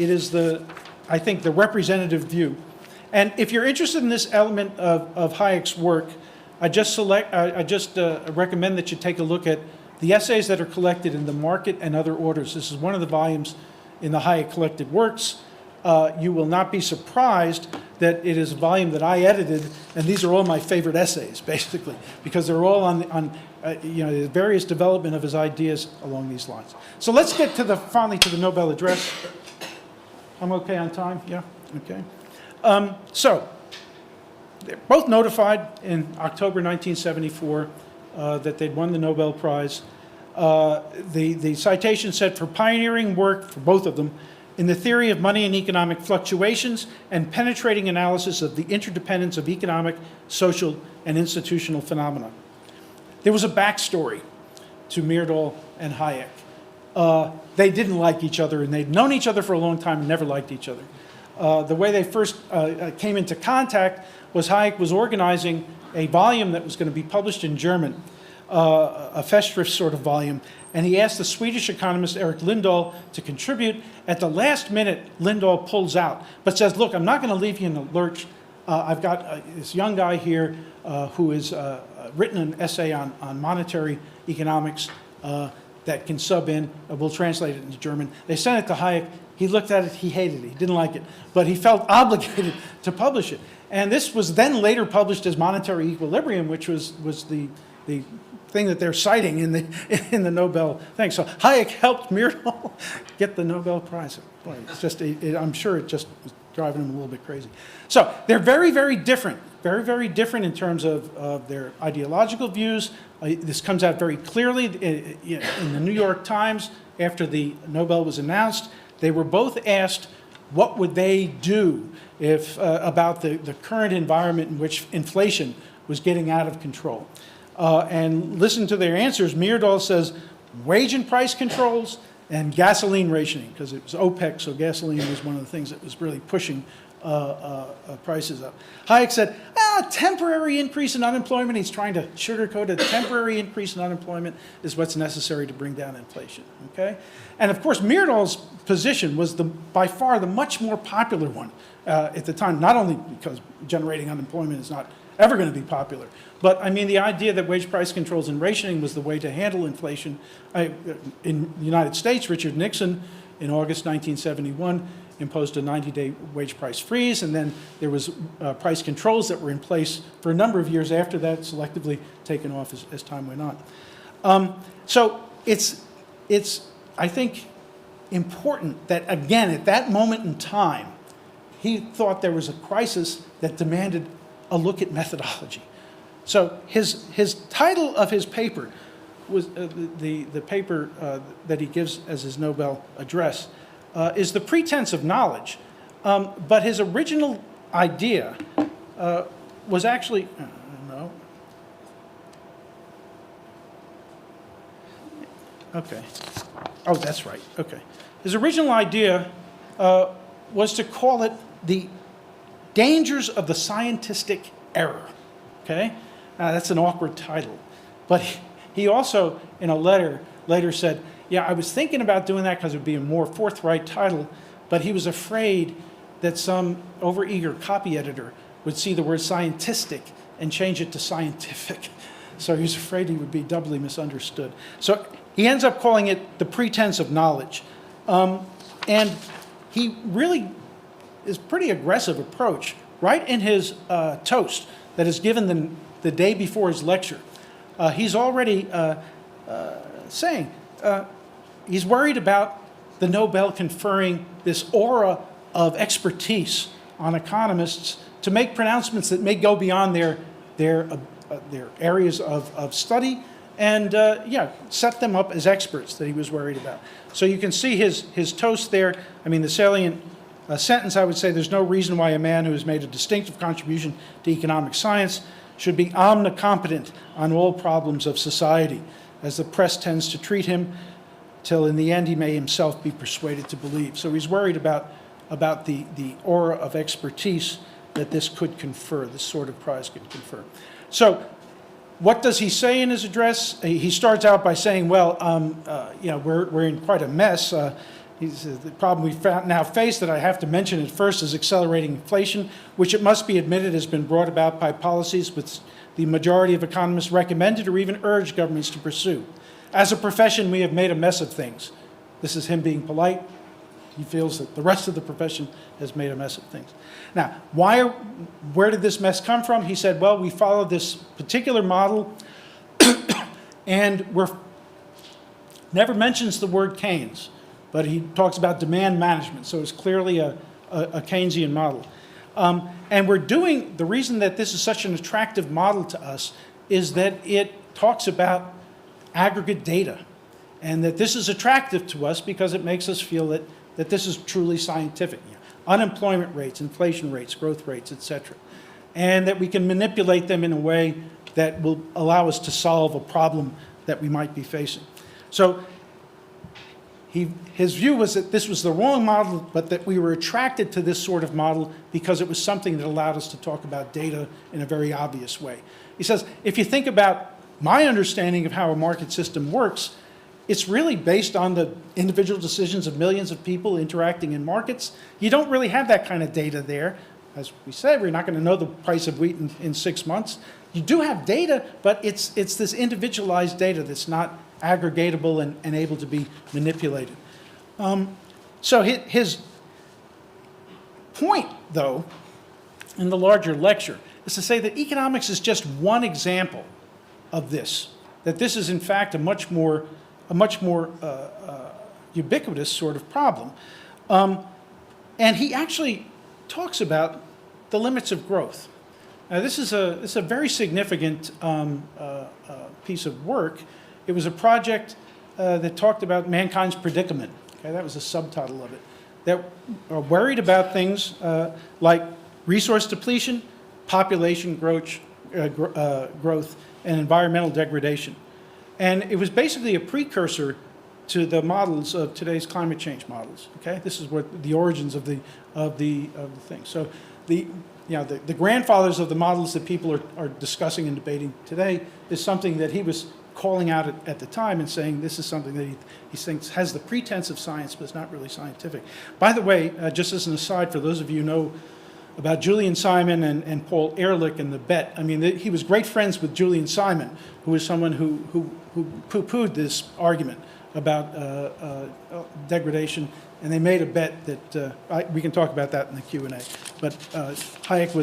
[SPEAKER 2] is I think, the representative view. And if you're interested in this element of Hayek's work, I just recommend that you take a look at the essays that are collected in The Market and Other Orders. This is one of the volumes in the Hayek collected works. You will not be surprised that it is a volume that I edited, and these are all my favorite essays, basically, because they're all on the various development of his ideas along these lines. So let's get finally to the Nobel address. I'm okay on time? Yeah? Okay. So they're both notified in October 1974 that they'd won the Nobel Prize. The citation said, for pioneering work, for both of them, in the theory of money and economic fluctuations and penetrating analysis of the interdependence of economic, social, and institutional phenomena. There was a backstory to Myrdal and Hayek. They didn't like each other, and they'd known each other for a long time and never liked each other. The way they first came into contact was Hayek was organizing a volume that was going to be published in German, a Festschrift sort of volume, and he asked the Swedish economist Erik Lindahl to contribute. At the last minute, Lindahl pulls out, but says, look, I'm not going to leave you in the lurch. I've got this young guy here who has written an essay on monetary economics that can sub in. We'll translate it into German. They sent it to Hayek. He looked at it. He hated it. He didn't like it. But he felt obligated to publish it. And this was then later published as Monetary Equilibrium, which was the thing that they're citing in the Nobel thing. So Hayek helped Myrdal get the Nobel Prize. Boy, it's just, I'm sure it just was driving him a little bit crazy. So they're very, very different. Very, very different in terms of their ideological views. This comes out very clearly in the New York Times after the Nobel was announced. They were both asked what would they do if about the current environment in which inflation was getting out of control. And listen to their answers. Myrdal says wage and price controls and gasoline rationing, because it was OPEC, so gasoline was one of the things that was really pushing prices up. Hayek said, temporary increase in unemployment. He's trying to sugarcoat it. Temporary increase in unemployment is what's necessary to bring down inflation. Okay? And of course, Myrdal's position was by far the much more popular one at the time, not only because generating unemployment is not ever going to be popular, but I mean the idea that wage price controls and rationing was the way to handle inflation. In the United States, Richard Nixon, in August 1971, imposed a 90-day wage price freeze, and then there was price controls that were in place for a number of years after that, selectively taken off as time went on. So it's, I think, important that, again, at that moment in time, he thought there was a crisis that demanded a look at methodology. So his title of his paper was the paper that he gives as his Nobel address is The Pretense of Knowledge. But his original idea was actually, no. Okay. Oh, that's right. Okay. His original idea was to call it the dangers of the scientistic error. Okay? That's an awkward title. But he also, in a letter, later said, yeah, I was thinking about doing that because it would be a more forthright title, but he was afraid that some overeager copy editor would see the word scientistic and change it to scientific. So he was afraid he would be doubly misunderstood. So he ends up calling it The Pretense of Knowledge. And he really is pretty aggressive approach. Right in his toast that is given the day before his lecture, he's already saying he's worried about the Nobel conferring this aura of expertise on economists to make pronouncements that may go beyond their areas of study and set them up as experts that he was worried about. So you can see his toast there. I mean, the salient sentence, I would say, there's no reason why a man who has made a distinctive contribution to economic science should be omnicompetent on all problems of society, as the press tends to treat him, till in the end he may himself be persuaded to believe. So he's worried about the aura of expertise that this could confer, this sort of prize could confer. So what does he say in his address? He starts out by saying, well, we're in quite a mess. He says, the problem we now face that I have to mention at first is accelerating inflation, which it must be admitted has been brought about by policies which the majority of economists recommended or even urged governments to pursue. As a profession, we have made a mess of things. This is him being polite. He feels that the rest of the profession has made a mess of things. Now, where did this mess come from? He said, well, we followed this particular model and never mentions the word Keynes. But he talks about demand management, so it's clearly a Keynesian model. And the reason that this is such an attractive model to us is that it talks about aggregate data, and that this is attractive to us because it makes us feel that this is truly scientific. Unemployment rates, inflation rates, growth rates, etc. And that we can manipulate them in a way that will allow us to solve a problem that we might be facing. So his view was that this was the wrong model, but that we were attracted to this sort of model because it was something that allowed us to talk about data in a very obvious way. He says, if you think about my understanding of how a market system works, it's really based on the individual decisions of millions of people interacting in markets. You don't really have that kind of data there. As we said, we're not going to know the price of wheat in 6 months. You do have data, but it's this individualized data that's not aggregatable and able to be manipulated. So his point, though, in the larger lecture, is to say that economics is just one example of this, that this is in fact a much more ubiquitous sort of problem. And he actually talks about the limits of growth. Now, this is a very significant piece of work. It was a project that talked about mankind's predicament. Okay, that was the subtitle of it. That are worried about things like resource depletion, population growth, and environmental degradation. And it was basically a precursor to the models of today's climate change models. Okay, this is what the origins of the thing. So the grandfathers of the models that people are discussing and debating today is something that he was calling out at the time and saying this is something that he thinks has the pretense of science, but it's not really scientific. By the way, just as an aside, for those of you who know about Julian Simon and Paul Ehrlich and the bet, I mean, he was great friends with Julian Simon, who was someone who poo-pooed this argument about degradation, and they made a bet that we can talk about that in the Q&A. But Hayek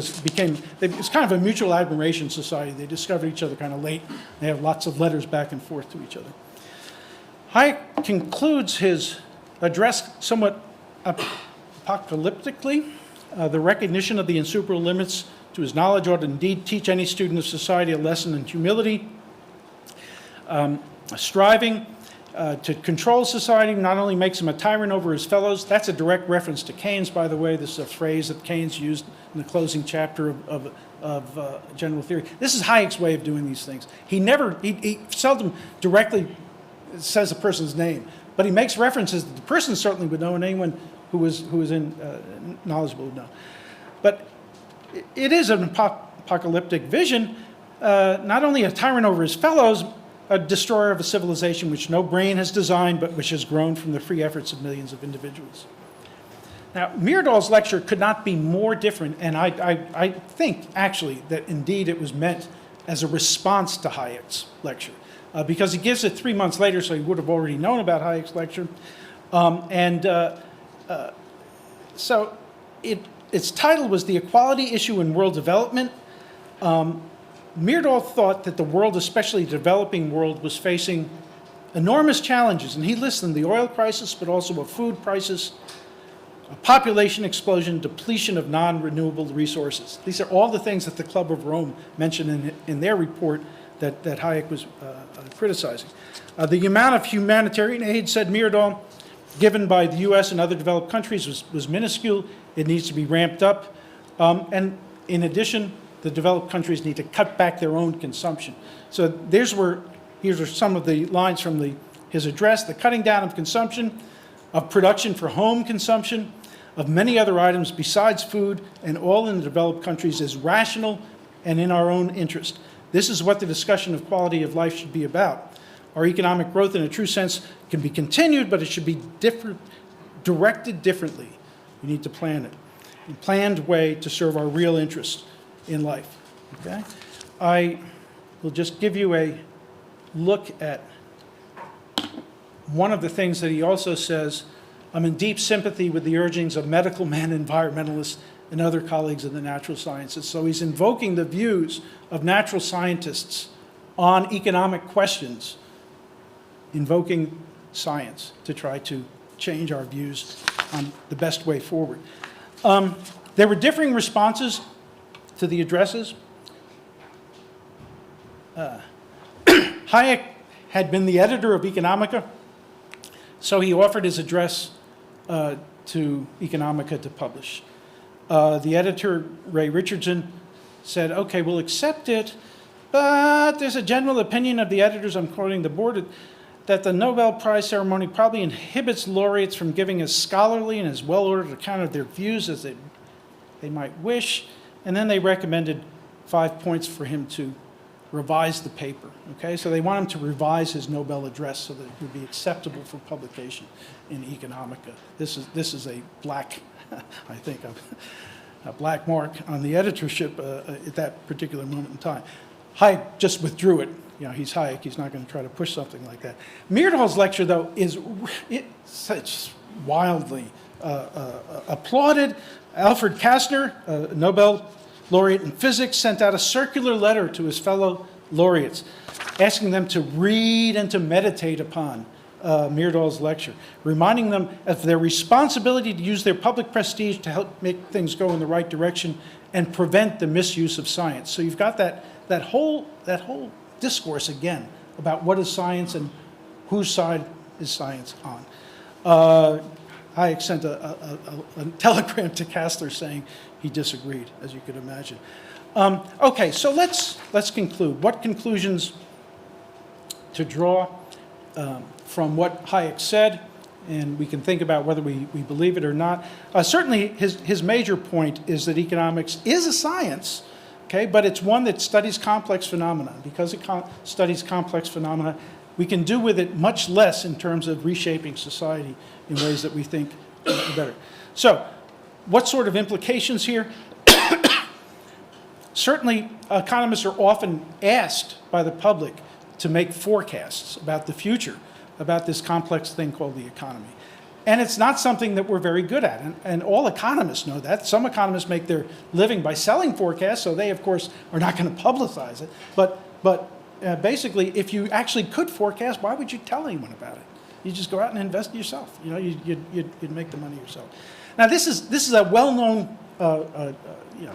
[SPEAKER 2] it was kind of a mutual admiration society. They discovered each other kind of late. They have lots of letters back and forth to each other. Hayek concludes his address somewhat apocalyptically. The recognition of the insuperable limits to his knowledge ought indeed teach any student of society a lesson in humility. Striving to control society not only makes him a tyrant over his fellows. That's a direct reference to Keynes, by the way. This is a phrase that Keynes used in the closing chapter of General Theory. This is Hayek's way of doing these things. He seldom directly says a person's name, but he makes references that the person certainly would know, and anyone who was knowledgeable would know. But it is an apocalyptic vision, not only a tyrant over his fellows, a destroyer of a civilization which no brain has designed, but which has grown from the free efforts of millions of individuals. Now, Myrdal's lecture could not be more different, and I think, actually, that indeed it was meant as a response to Hayek's lecture, because he gives it 3 months later, so he would have already known about Hayek's lecture. So its title was The Equality Issue in World Development. Myrdal thought that the world, especially the developing world, was facing enormous challenges, and he lists them: the oil crisis, but also a food crisis, a population explosion, depletion of non-renewable resources. These are all the things that the Club of Rome mentioned in their report that Hayek was criticizing. The amount of humanitarian aid, said Myrdal, given by the U.S. and other developed countries was minuscule. It needs to be ramped up. And in addition, the developed countries need to cut back their own consumption. So here's are some of the lines from his address: the cutting down of consumption, of production for home consumption, of many other items besides food, and all in the developed countries is rational and in our own interest. This is what the discussion of quality of life should be about. Our economic growth in a true sense can be continued, but it should be directed differently. We need to plan it in a planned way to serve our real interests in life. Okay? I will just give you a look at one of the things that he also says. I'm in deep sympathy with the urgings of medical men, environmentalists, and other colleagues in the natural sciences. So he's invoking the views of natural scientists on economic questions, invoking science to try to change our views on the best way forward. There were differing responses to the addresses. Hayek had been the editor of Economica, so he offered his address to Economica to publish. The editor, Ray Richardson, said, okay, we'll accept it, but there's a general opinion of the editors, I'm quoting the board, that the Nobel Prize ceremony probably inhibits laureates from giving as scholarly and as well-ordered account of their views as they might wish. And then they recommended 5 points for him to revise the paper. Okay, so they want him to revise his Nobel address so that it would be acceptable for publication in Economica. This is a black, I think, a black mark on the editorship at that particular moment in time. Hayek just withdrew it. You know, he's Hayek. He's not going to try to push something like that. Myrdal's lecture, though, is such wildly applauded. Alfred Kastner, a Nobel laureate in physics, sent out a circular letter to his fellow laureates, asking them to read and to meditate upon Myrdal's lecture, reminding them of their responsibility to use their public prestige to help make things go in the right direction and prevent the misuse of science. So you've got that whole discourse again about what is science and whose side is science on. Hayek sent a telegram to Kastner saying he disagreed, as you could imagine. Okay, so let's conclude. What conclusions to draw from what Hayek said, and we can think about whether we believe it or not. Certainly, his major point is that economics is a science, okay, but it's one that studies complex phenomena. Because it studies complex phenomena, we can do with it much less in terms of reshaping society in ways that we think are better. So, what sort of implications here? Certainly, economists are often asked by the public to make forecasts about the future. about this complex thing called the economy. And it's not something that we're very good at. And all economists know that. Some economists make their living by selling forecasts, so they, of course, are not going to publicize it. But basically, if you actually could forecast, why would you tell anyone about it? You just go out and invest yourself. You know, you'd make the money yourself. Now, this is a well-known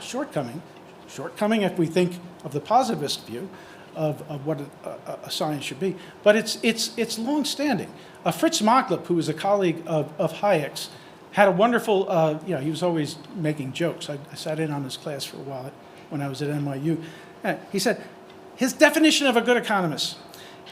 [SPEAKER 2] shortcoming. Shortcoming if we think of the positivist view of what a science should be. But it's long-standing. Fritz Machlup, who was a colleague of Hayek's, had a wonderful, he was always making jokes. I sat in on his class for a while when I was at NYU. He said, his definition of a good economist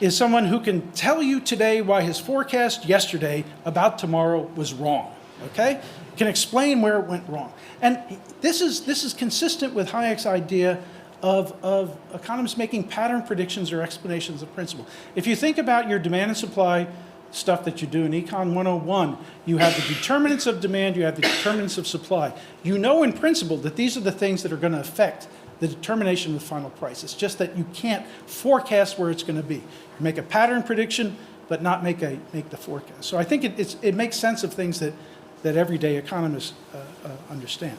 [SPEAKER 2] is someone who can tell you today why his forecast yesterday about tomorrow was wrong, okay? Can explain where it went wrong. And this is consistent with Hayek's idea of economists making pattern predictions or explanations of principle. If you think about your demand and supply stuff that you do in Econ 101, you have the determinants of demand, you have the determinants of supply. You know in principle that these are the things that are going to affect the determination of the final price. It's just that you can't forecast where it's going to be. You make a pattern prediction, but not make the forecast. So I think it makes sense of things that everyday economists understand.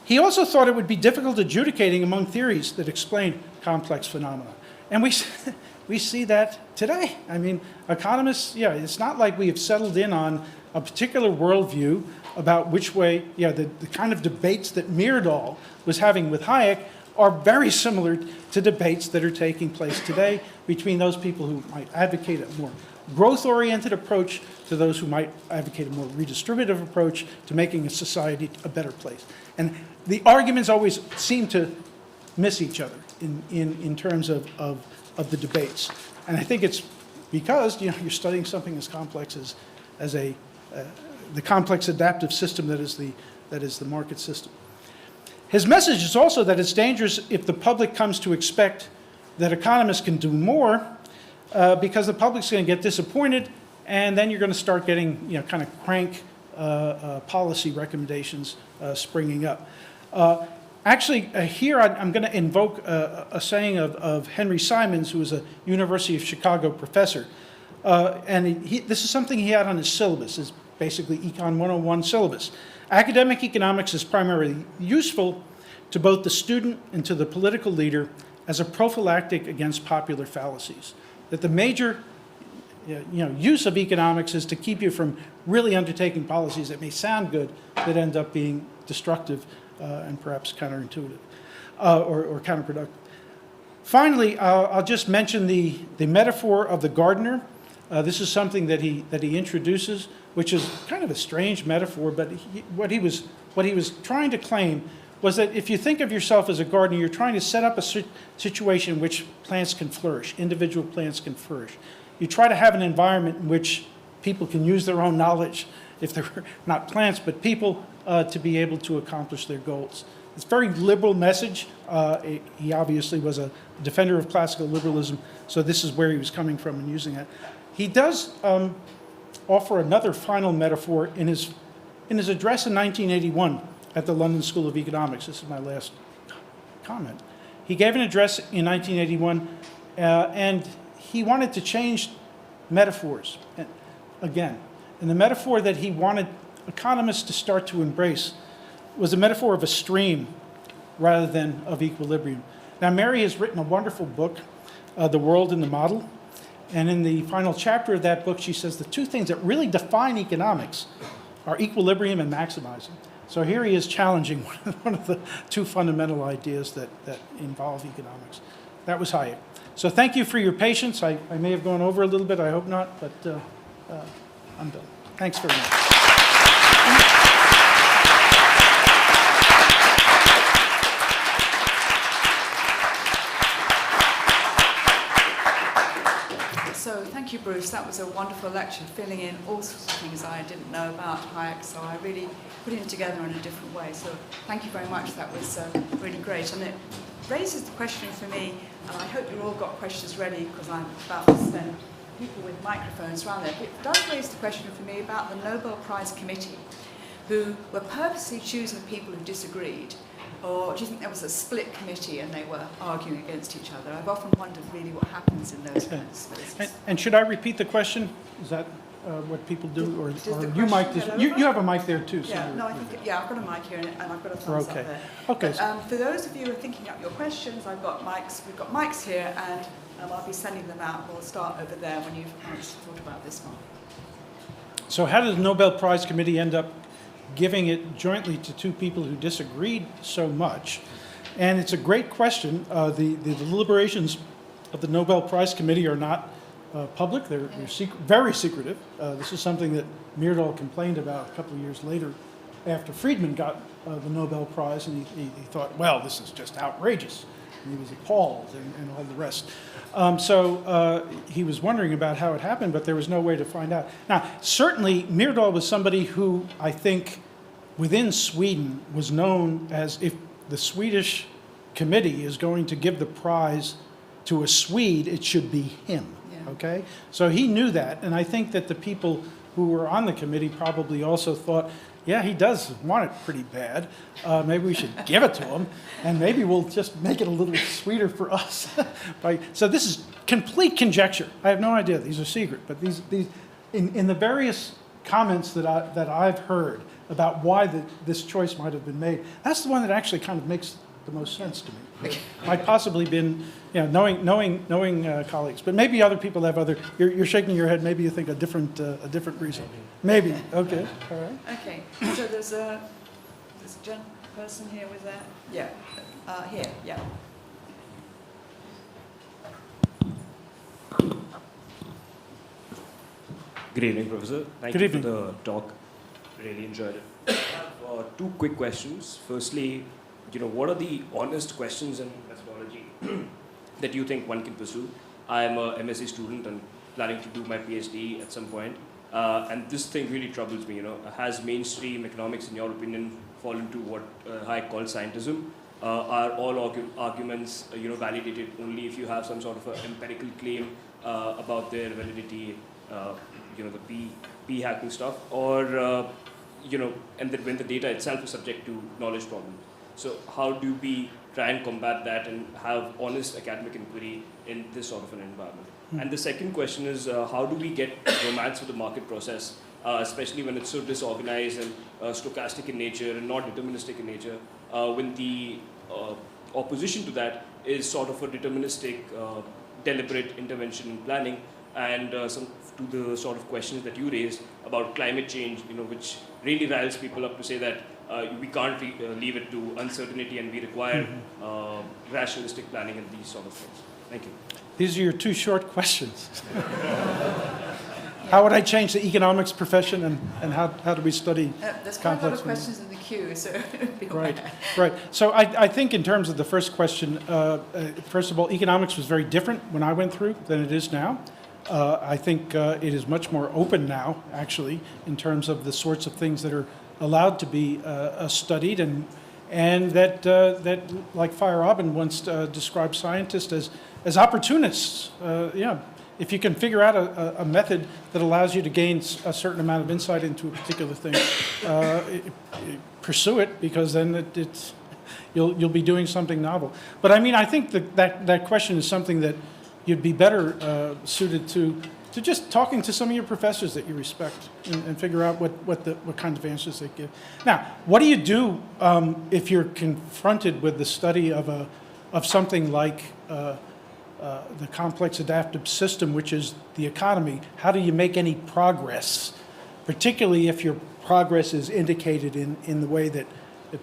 [SPEAKER 2] He also thought it would be difficult adjudicating among theories that explain complex phenomena. And we see that today. I mean, economists, it's not like we have settled in on a particular worldview about which way, the kind of debates that Myrdal was having with Hayek are very similar to debates that are taking place today between those people who might advocate a more growth-oriented approach to those who might advocate a more redistributive approach to making a society a better place. And the arguments always seem to miss each other in terms of the debates. And I think it's because you're studying something as complex as the complex adaptive system that is the market system. His message is also that it's dangerous if the public comes to expect that economists can do more because the public's going to get disappointed, and then you're going to start getting kind of crank policy recommendations springing up. Actually, here I'm going to invoke a saying of Henry Simons, who was a University of Chicago professor. And this is something he had on his syllabus, his basically Econ 101 syllabus. Academic economics is primarily useful to both the student and to the political leader as a prophylactic against popular fallacies. That the major use of economics is to keep you from really undertaking policies that may sound good that end up being destructive and perhaps counterintuitive or counterproductive. Finally, I'll just mention the metaphor of the gardener. This is something that he introduces, which is kind of a strange metaphor, but what he was trying to claim was that if you think of yourself as a gardener, you're trying to set up a situation in which plants can flourish, individual plants can flourish. You try to have an environment in which people can use their own knowledge, if they're not plants, but people, to be able to accomplish their goals. It's a very liberal message. He obviously was a defender of classical liberalism, so this is where he was coming from and using it. He does offer another final metaphor in his address in 1981 at the London School of Economics. This is my last comment. He gave an address in 1981, and he wanted to change metaphors again. And the metaphor that he wanted economists to start to embrace was a metaphor of a stream rather than of equilibrium. Now, Mary has written a wonderful book, The World and the Model. And in the final chapter of that book, she says the two things that really define economics are equilibrium and maximizing. So here he is challenging one of the two fundamental ideas that involve economics. That was Hayek. So thank you for your patience. I may have gone over a little bit. I hope not, but I'm done. Thanks very much.
[SPEAKER 1] So thank you, Bruce. That was a wonderful lecture, filling in all sorts of things I didn't know about Hayek, so I really put it together in a different way. So thank you very much. That was really great. And it raises the question for me, and I hope you've all got questions ready because I'm about to send people with microphones around there. But it does raise the question for me about the Nobel Prize Committee, who were purposely choosing people who disagreed Or do you think there was a split committee and they were arguing against each other? I've often wondered really what happens in those kinds of spaces.
[SPEAKER 2] And should I repeat the question? Is that what people do? Or you might just, you have a mic there too. So
[SPEAKER 1] yeah, no, I think, yeah, I've got a mic here and I've got a thumbs up there.
[SPEAKER 2] Okay.
[SPEAKER 1] But, for those of you who are thinking up your questions, I've got mics, we've got mics here, and I'll be sending them out. We'll start over there when you've thought about this one.
[SPEAKER 2] So how did the Nobel Prize Committee end up giving it jointly to two people who disagreed so much? And it's a great question. The deliberations of the Nobel Prize Committee are not public. They're very secretive. This is something that Myrdal complained about a couple of years later after Friedman got the Nobel Prize, and he thought, well, this is just outrageous. And he was appalled and all the rest. So he was wondering about how it happened, but there was no way to find out. Now, certainly, Myrdal was somebody who I think within Sweden was known as, if the Swedish committee is going to give the prize to a Swede, it should be him. Yeah. Okay? So he knew that, and I think that the people who were on the committee probably also thought, yeah, he does want it pretty bad. Maybe we should give it to him, and maybe we'll just make it a little sweeter for us. So this is complete conjecture. I have no idea. These are secret, but these in the various comments that I've heard about why this choice might have been made, that's the one that actually kind of makes the most sense to me. Might possibly been, knowing colleagues, but maybe other people have other. You're shaking your head. Maybe you think a different reason. Maybe. Okay. All right.
[SPEAKER 1] Okay. So there's a person here with that. Yeah. Here. Yeah.
[SPEAKER 3] Good evening, Professor. Thank you for the talk. Really enjoyed it. I have two quick questions. Firstly, what are the honest questions in methodology that you think one can pursue? I am a MSc student and planning to do my PhD at some point. And this thing really troubles me, Has mainstream economics, in your opinion, fallen to what Hayek calls scientism? Are all arguments, validated only if you have some sort of an empirical claim about their validity, the p hacking stuff, or and that when the data itself is subject to knowledge problems? So how do we try and combat that and have honest academic inquiry in this sort of an environment? And the second question is, how do we get romance with the market process, especially when it's so disorganized and stochastic in nature and not deterministic in nature, when the opposition to that is sort of a deterministic, deliberate intervention in planning, and to the sort of questions that you raised about climate change, which really riles people up to say that we can't leave it to uncertainty and we require rationalistic planning and these sort of things. Thank you.
[SPEAKER 2] These are your two short questions. How would I change the economics profession, and how do we study
[SPEAKER 1] there's quite a lot of questions in the queue, so be aware.
[SPEAKER 2] Right. So I think in terms of the first question, first of all, economics was very different when I went through than it is now. I think it is much more open now, actually, in terms of the sorts of things that are allowed to be studied, and that like Feyerabend once described scientists as opportunists. If you can figure out a method that allows you to gain a certain amount of insight into a particular thing, pursue it, because then you'll be doing something novel. But I mean, I think that question is something that you'd be better suited to just talking to some of your professors that you respect and figure out what kind of answers they give. Now, what do you do if you're confronted with the study of something like the complex adaptive system, which is the economy? How do you make any progress, particularly if your progress is indicated in the way that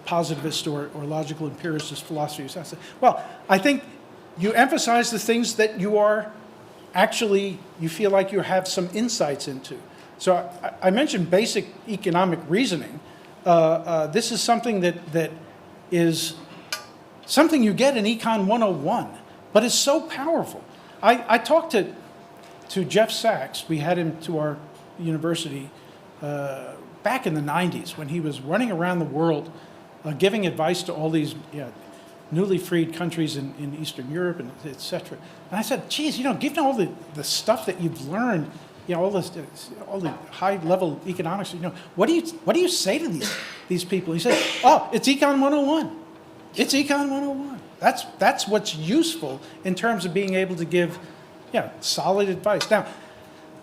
[SPEAKER 2] positivist or logical empiricist philosophy is? Well, I think you emphasize the things that you are actually, you feel like you have some insights into. So I mentioned basic economic reasoning. This is something that is something you get in Econ 101, but it's so powerful. I talked to Jeff Sachs. We had him to our university back in the 90s when he was running around the world giving advice to all these newly freed countries in Eastern Europe, and et cetera. And I said, geez, given all the stuff that you've learned, all the high-level economics, what do you say to these people? He said, oh, it's Econ 101. It's Econ 101. That's what's useful in terms of being able to give, solid advice. Now,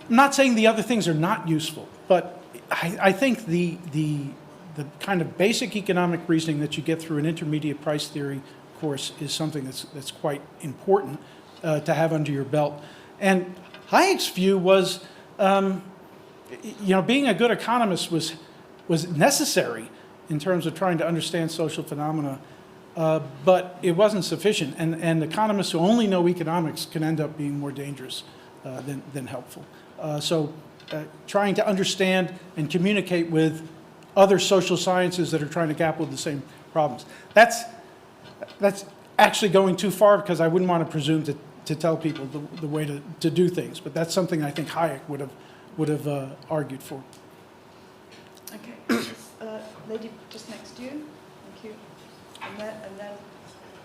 [SPEAKER 2] I'm not saying the other things are not useful, but I think the kind of basic economic reasoning that you get through an intermediate price theory course is something that's quite important to have under your belt. And Hayek's view was, being a good economist was necessary in terms of trying to understand social phenomena, but it wasn't sufficient. And economists who only know economics can end up being more dangerous than helpful. So trying to understand and communicate with other social sciences that are trying to grapple with the same problems. That's actually going too far, because I wouldn't want to presume to tell people the way to do things. But that's something I think Hayek would have argued for.
[SPEAKER 1] Okay. Lady just next to you. Thank you. And then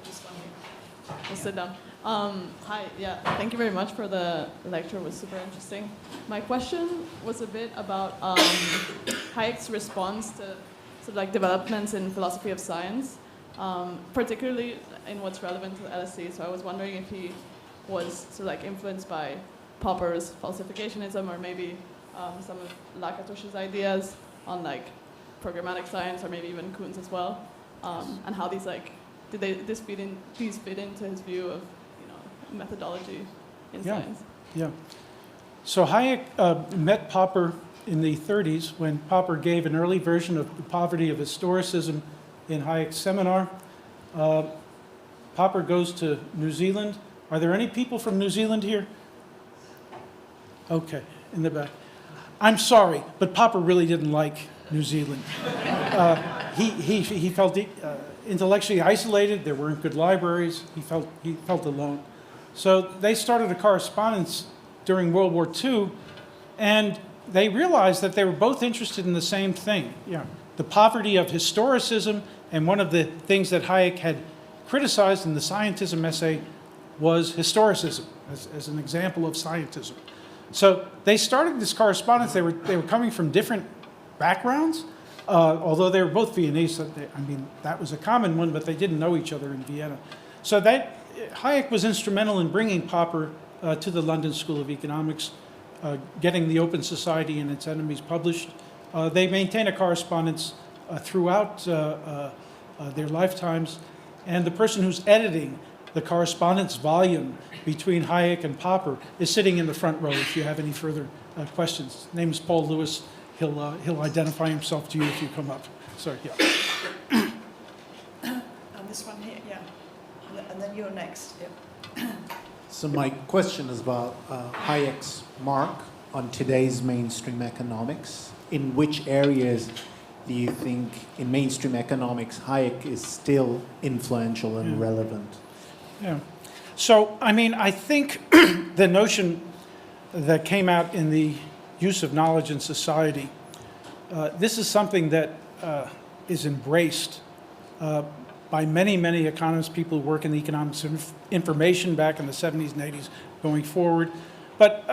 [SPEAKER 1] this one here.
[SPEAKER 4] We'll sit down. Hi, thank you very much for the lecture. It was super interesting. My question was a bit about Hayek's response to sort of like developments in philosophy of science, particularly in what's relevant to the LSE. So I was wondering if he was sort of like influenced by Popper's falsificationism, or maybe some of Lakatouche's ideas on like programmatic science, or maybe even Kuhn's as well, and how these these fit into his view of methodology in science.
[SPEAKER 2] Yeah. So Hayek met Popper in the 30s when Popper gave an early version of The Poverty of Historicism in Hayek's seminar. Popper goes to New Zealand. Are there any people from New Zealand here? Okay, in the back. I'm sorry, but Popper really didn't like New Zealand. He felt intellectually isolated. There weren't good libraries. He felt alone. So they started a correspondence during World War II, and they realized that they were both interested in the same thing, the poverty of historicism. And one of the things that Hayek had criticized in the scientism essay was historicism as an example of scientism. So they started this correspondence. They were coming from different backgrounds, although they were both Viennese. That was a common one, but they didn't know each other in Vienna. So Hayek was instrumental in bringing Popper to the London School of Economics, getting the Open Society and Its Enemies published. They maintain a correspondence throughout their lifetimes, and the person who's editing the correspondence volume between Hayek and Popper is sitting in the front row if you have any further questions. His name is Paul Lewis. He'll identify himself to you if you come up. Sorry,
[SPEAKER 1] And this one here, and then you're next. Yep.
[SPEAKER 5] So my question is about Hayek's mark on today's mainstream economics. In which areas do you think in mainstream economics Hayek is still influential and relevant?
[SPEAKER 2] Yeah. So, I think the notion that came out in the use of knowledge in society, this is something that is embraced by many, many economists, people who work in the economics of information back in the 70s and 80s going forward. But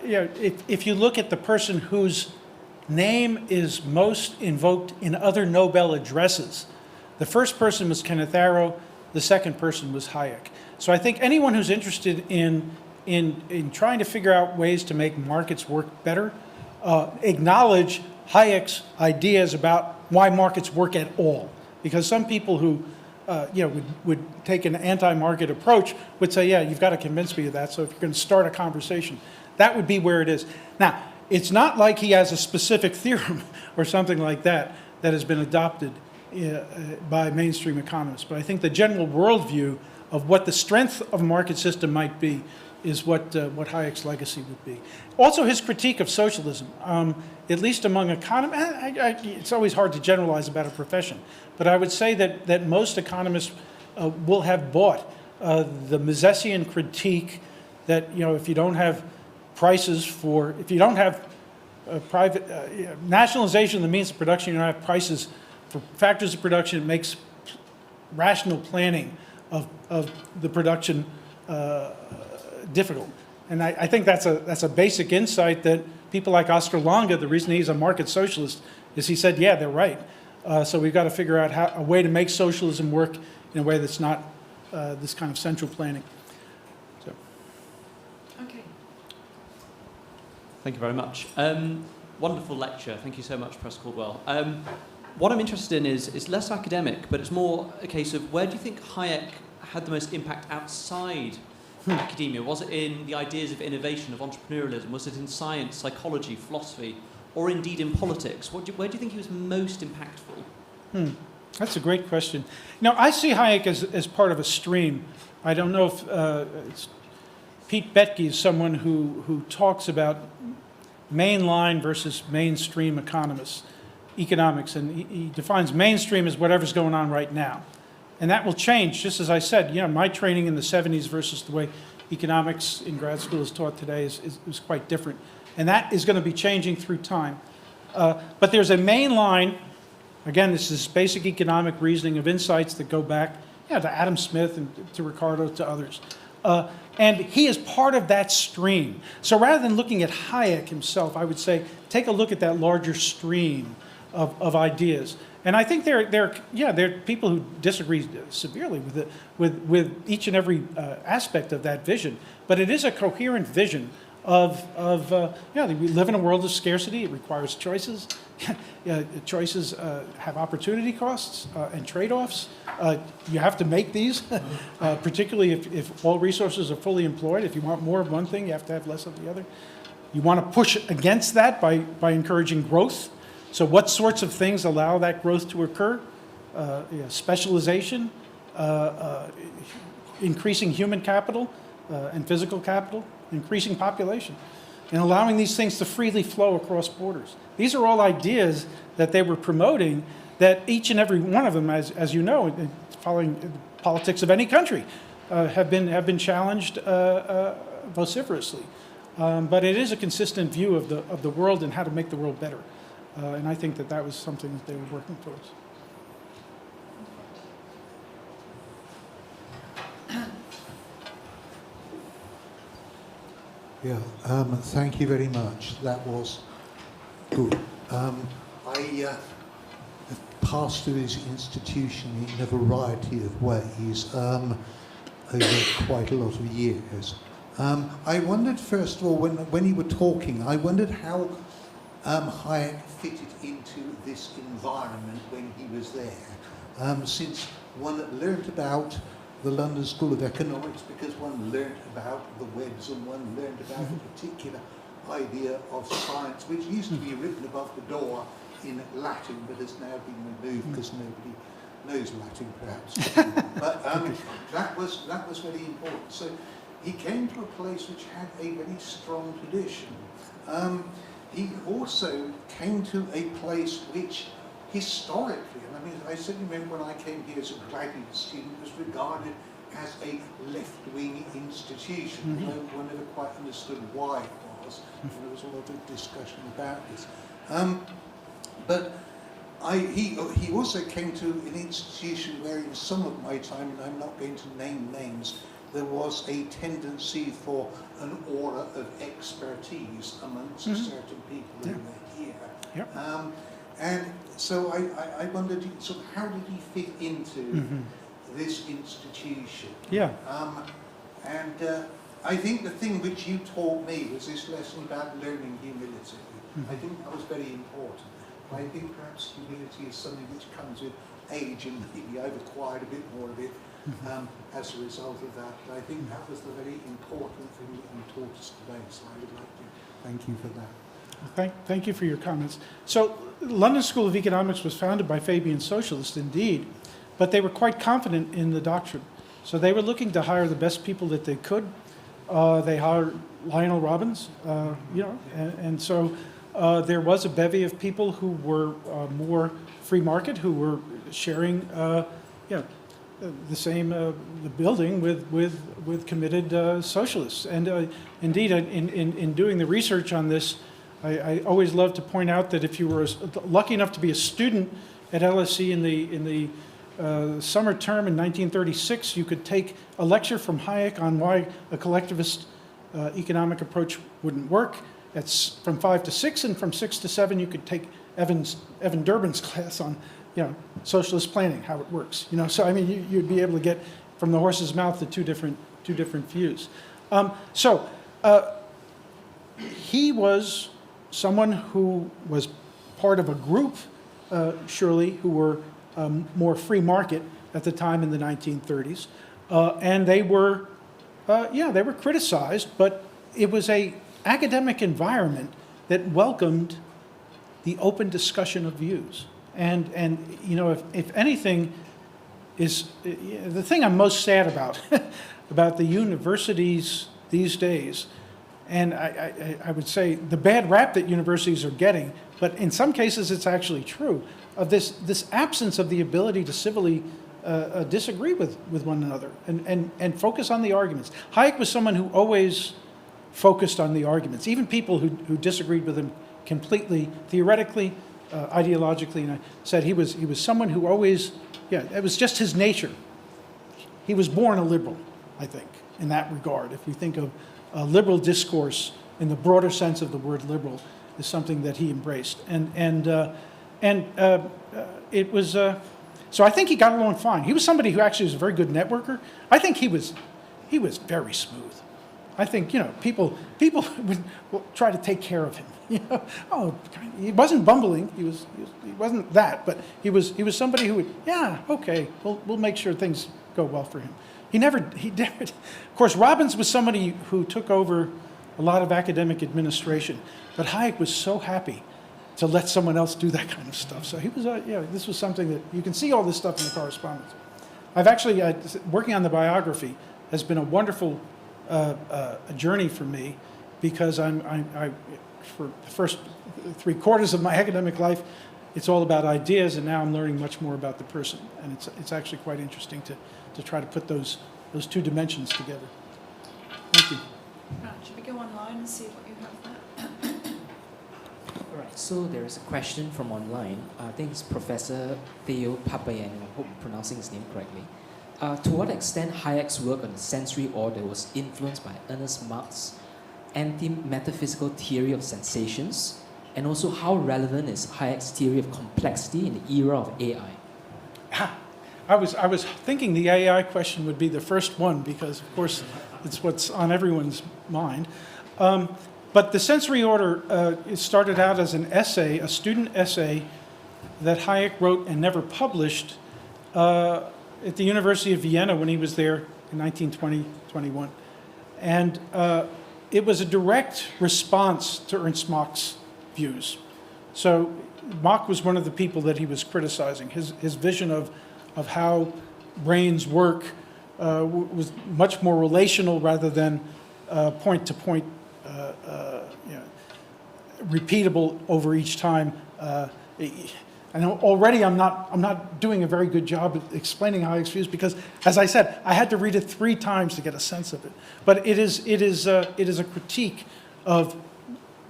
[SPEAKER 2] if you look at the person whose name is most invoked in other Nobel addresses, the first person was Kenneth Arrow, the second person was Hayek. So I think anyone who's interested in trying to figure out ways to make markets work better, acknowledge Hayek's ideas about why markets work at all. Because some people who would take an anti-market approach would say, you've got to convince me of that, so if you're going to start a conversation, that would be where it is. Now, it's not like he has a specific theorem or something like that has been adopted by mainstream economists, but I think the general worldview of what the strength of a market system might be is what Hayek's legacy would be. Also, his critique of socialism, at least among economists, it's always hard to generalize about a profession, but I would say that most economists will have bought the Misesian critique that, if you don't have if you don't have private nationalization of the means of production, you don't have prices for factors of production, it makes rational planning of the production difficult. And I think that's a basic insight that people like Oscar Lange, the reason he's a market socialist, is he said, they're right. So we've got to figure out a way to make socialism work in a way that's not this kind of central planning. So.
[SPEAKER 1] Okay.
[SPEAKER 6] Thank you very much. Wonderful lecture. Thank you so much, Professor Caldwell. What I'm interested in is less academic, but it's more a case of where do you think Hayek had the most impact outside academia? Was it in the ideas of innovation, of entrepreneurialism? Was it in science, psychology, philosophy, or indeed in politics? Where do you think he was most impactful?
[SPEAKER 2] That's a great question. Now, I see Hayek as part of a stream. I don't know if it's Pete Boettke is someone who talks about mainline versus mainstream economics, and he defines mainstream as whatever's going on right now. And that will change, just as I said, my training in the 70s versus the way economics in grad school is taught today is quite different. And that is going to be changing through time. But there's a main line, again, this is basic economic reasoning of insights that go back to Adam Smith and to Ricardo, to others. And he is part of that stream. So rather than looking at Hayek himself, I would say, take a look at that larger stream of ideas. And I think there are people who disagree severely with each and every aspect of that vision. But it is a coherent vision we live in a world of scarcity. It requires choices. Choices have opportunity costs and trade-offs. You have to make these, particularly if all resources are fully employed. If you want more of one thing, you have to have less of the other. You want to push against that by encouraging growth. So what sorts of things allow that growth to occur? Specialization, increasing human capital and physical capital, increasing population, and allowing these things to freely flow across borders. These are all ideas that they were promoting that each and every one of them, as you know, following the politics of any country, have been challenged vociferously. But it is a consistent view of the world and how to make the world better. And I think that was something that they were working towards.
[SPEAKER 7] Yeah, thank you very much. That was good. I have passed through this institution in a variety of ways over quite a lot of years. I wondered, first of all, when you were talking, I wondered how Hayek fitted into this environment when he was there, since one learnt about the London School of Economics because one learnt about the webs and one learnt about a particular idea of science which used to be written above the door in Latin but has now been removed because nobody knows Latin perhaps. But that was very important. So he came to a place which had a very strong tradition. He also came to a place which historically, and I mean, I certainly remember when I came here as a graduate student, it was regarded as a left-wing institution. One never quite understood why it was, and there was a lot of discussion about this. But he also came to an institution where in some of my time, and I'm not going to name names, there was a tendency for an aura of expertise amongst certain people who were here.
[SPEAKER 2] Yep.
[SPEAKER 7] And so I wondered, so how did he fit into this institution?
[SPEAKER 2] Yeah.
[SPEAKER 7] And I think the thing which you taught me was this lesson about learning humility. I think that was very important. I think perhaps humility is something which comes with age, and maybe I've acquired a bit more of it as a result of that. But I think that was the very important thing that you taught us today. So I would like to thank you for that.
[SPEAKER 2] Thank you for your comments. So, London School of Economics was founded by Fabian socialists, indeed, but they were quite confident in the doctrine. So they were looking to hire the best people that they could. They hired Lionel Robbins, and so there was a bevy of people who were more free market, who were sharing, the same the building with committed socialists. And indeed, in doing the research on this, I always love to point out that if you were lucky enough to be a student at LSE in the summer term in 1936, you could take a lecture from Hayek on why a collectivist economic approach wouldn't work. That's from 5 to 6, and from 6 to 7 you could take Evan Durbin's class on socialist planning, how it works. So I mean, you'd be able to get from the horse's mouth to two different views. He was someone who was part of a group, surely, who were more free market at the time in the 1930s, and they were criticized, but it was a academic environment that welcomed the open discussion of views. And if anything is the thing I'm most sad about about the universities these days, and I would say the bad rap that universities are getting, but in some cases it's actually true, of this absence of the ability to civilly disagree with one another and focus on the arguments. Hayek was someone who always focused on the arguments, even people who disagreed with him completely, theoretically, ideologically, and I said he was someone who always, it was just his nature. He was born a liberal, I think, in that regard. If we think of liberal discourse in the broader sense of the word liberal, is something that he embraced, and it was. So I think he got along fine. He was somebody who actually was a very good networker. I think he was very smooth. I think people would try to take care of him. He wasn't bumbling. He wasn't that, but he was somebody who would, okay, we'll make sure things go well for him. He never. Of course, Robbins was somebody who took over a lot of academic administration, but Hayek was so happy to let someone else do that kind of stuff. So he was, this was something that you can see all this stuff in the correspondence. I've actually working on the biography has been a wonderful a journey for me, because I for the first 3/4 of my academic life, it's all about ideas, and now I'm learning much more about the person, and it's actually quite interesting to try to put those two dimensions together. Thank you.
[SPEAKER 1] Right, should we go online and see what you have there?
[SPEAKER 8] All right, so there is a question from online. I think it's Professor Theo Papayan, I hope I'm pronouncing his name correctly. To what extent Hayek's work on the sensory order was influenced by Ernst Mach's anti-metaphysical theory of sensations, and also how relevant is Hayek's theory of complexity in the era of AI?
[SPEAKER 2] I was thinking the AI question would be the first one, because of course it's what's on everyone's mind. But the sensory order, it started out as an essay, a student essay that Hayek wrote and never published at the University of Vienna when he was there in 1920-21. And it was a direct response to Ernst Mach's views. So Mach was one of the people that he was criticizing. His vision of how brains work was much more relational rather than point-to-point, repeatable over each time. I know already I'm not doing a very good job of explaining Hayek's views, because, as I said, I had to read it 3 times to get a sense of it. But it is a critique of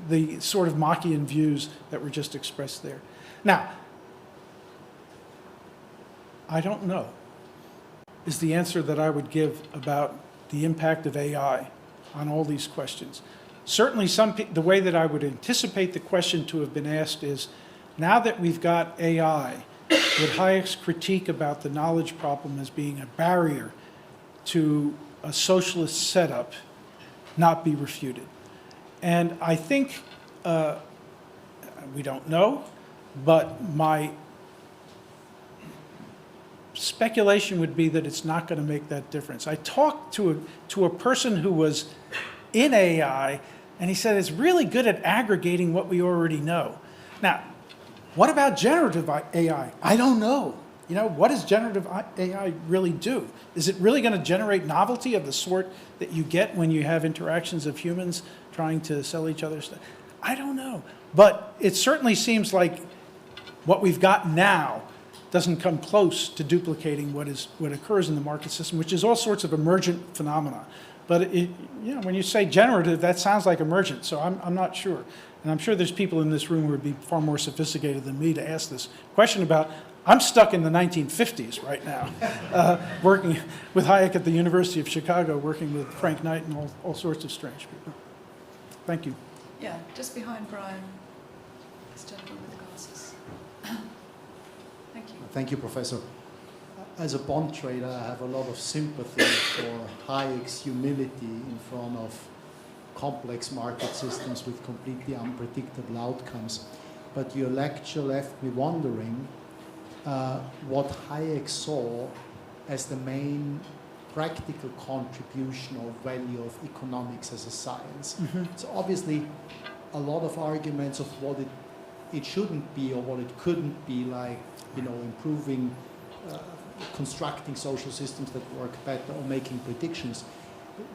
[SPEAKER 2] the sort of Machian views that were just expressed there. Now, I don't know is the answer that I would give about the impact of AI on all these questions. Certainly, the way that I would anticipate the question to have been asked is, now that we've got AI, would Hayek's critique about the knowledge problem as being a barrier to a socialist setup not be refuted? And I think, we don't know, but my speculation would be that it's not going to make that difference. I talked to a person who was in AI, and he said it's really good at aggregating what we already know. Now, what about generative AI? I don't know. What does generative AI really do? Is it really going to generate novelty of the sort that you get when you have interactions of humans trying to sell each other stuff? I don't know. But it certainly seems like what we've got now doesn't come close to duplicating what occurs in the market system, which is all sorts of emergent phenomena. But when you say generative, that sounds like emergent, so I'm not sure. And I'm sure there's people in this room who would be far more sophisticated than me to ask this question about. I'm stuck in the 1950s right now, working with Hayek at the University of Chicago, working with Frank Knight and all sorts of strange people. Thank you.
[SPEAKER 1] Yeah, just behind Brian, this gentleman with the glasses. Thank you.
[SPEAKER 9] Thank you, Professor. As a bond trader, I have a lot of sympathy for Hayek's humility in front of complex market systems with completely unpredictable outcomes. But your lecture left me wondering what Hayek saw as the main practical contribution or value of economics as a science. Mm-hmm. So obviously, a lot of arguments of what it shouldn't be or what it couldn't be, like, you know, improving, constructing social systems that work better or making predictions.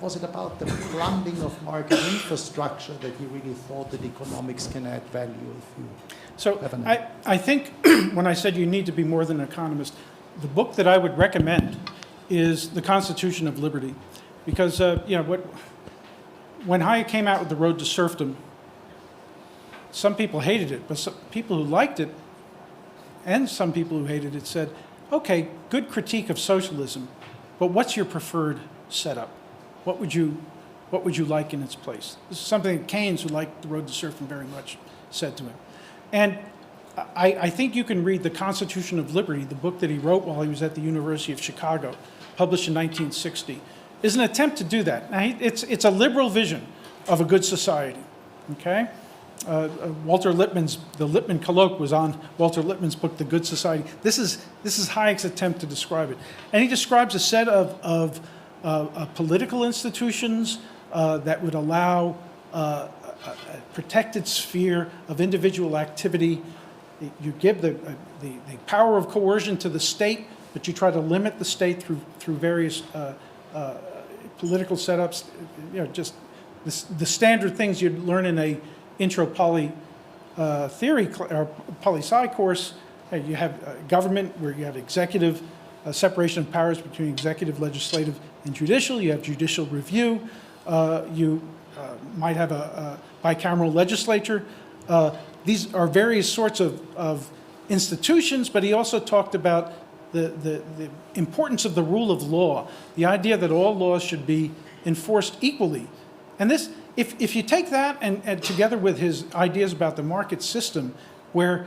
[SPEAKER 9] Was it about the plumbing of market infrastructure that you really thought that economics can add value if you have an...
[SPEAKER 2] I think when I said you need to be more than an economist, the book that I would recommend is The Constitution of Liberty. Because, when Hayek came out with The Road to Serfdom, some people hated it, but some people who liked it and some people who hated it said, okay, good critique of socialism, but what's your preferred setup? What would you like in its place? This is something that Keynes, who liked The Road to Serfdom very much, said to him. And I think you can read The Constitution of Liberty, the book that he wrote while he was at the University of Chicago, published in 1960, is an attempt to do that. Now, it's a liberal vision of a good society, okay? Walter Lippmann's, the Lippmann colloque was on Walter Lippmann's book, The Good Society. This is Hayek's attempt to describe it. And he describes a set of political institutions that would allow a protected sphere of individual activity. You give the power of coercion to the state, but you try to limit the state through various political setups. Just the standard things you'd learn in a intro poly theory or poli-sci course. You have government where you have executive separation of powers between executive, legislative, and judicial. You have judicial review. You might have a bicameral legislature. These are various sorts of institutions, but he also talked about the importance of the rule of law, the idea that all laws should be enforced equally. And this, if you take that and together with his ideas about the market system, where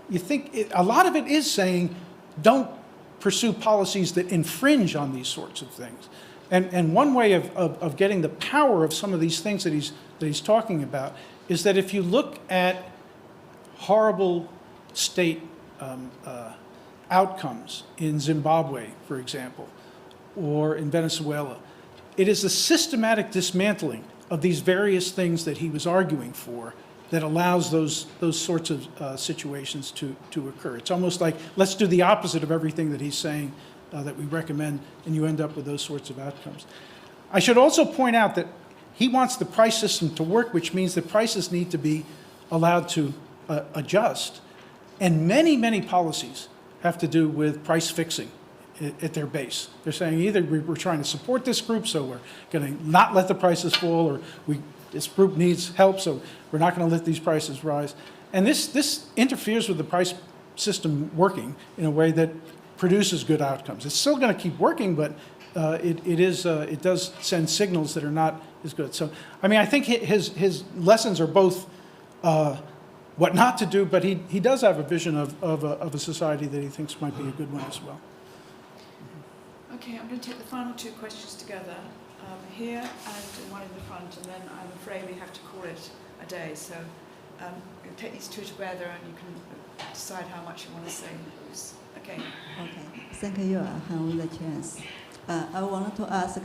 [SPEAKER 2] you think a lot of it is saying, don't pursue policies that infringe on these sorts of things. And one way of getting the power of some of these things that he's talking about is that if you look at horrible state outcomes in Zimbabwe, for example, or in Venezuela, it is the systematic dismantling of these various things that he was arguing for that allows those sorts of situations to occur. It's almost like, let's do the opposite of everything that he's saying that we recommend, and you end up with those sorts of outcomes. I should also point out that he wants the price system to work, which means that prices need to be allowed to adjust. And many, many policies have to do with price fixing at their base. They're saying either we're trying to support this group, so we're going to not let the prices fall, or this group needs help, so we're not going to let these prices rise. And this interferes with the price system working in a way that produces good outcomes. It's still going to keep working, but it does send signals that are not as good. So, I mean, I think his lessons are both what not to do, but he does have a vision of a society that he thinks might be a good one as well.
[SPEAKER 1] Okay, I'm going to take the final two questions together, here and one in the front, and then I'm afraid we have to call it a day. So you'll take these two together and you can decide how much you want to say. Okay.
[SPEAKER 10] Okay, thank you, for the chance. I wanted to ask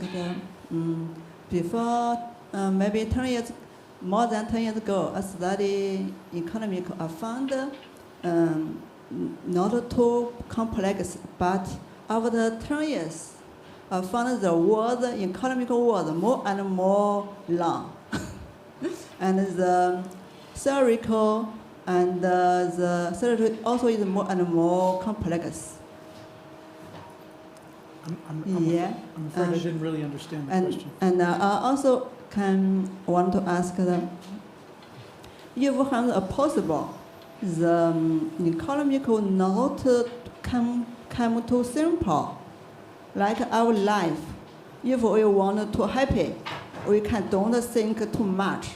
[SPEAKER 10] before maybe 10 years, more than 10 years ago, I studied economic. I found not too complex, but after 10 years, I found the word, economic word, more and more long. And the theoretical and the theory also is more and more complex.
[SPEAKER 2] I'm afraid I didn't really understand the question.
[SPEAKER 10] And I also want to ask them, if a possible, the economical not come too simple, like our life. If we want to happy, we don't think too much.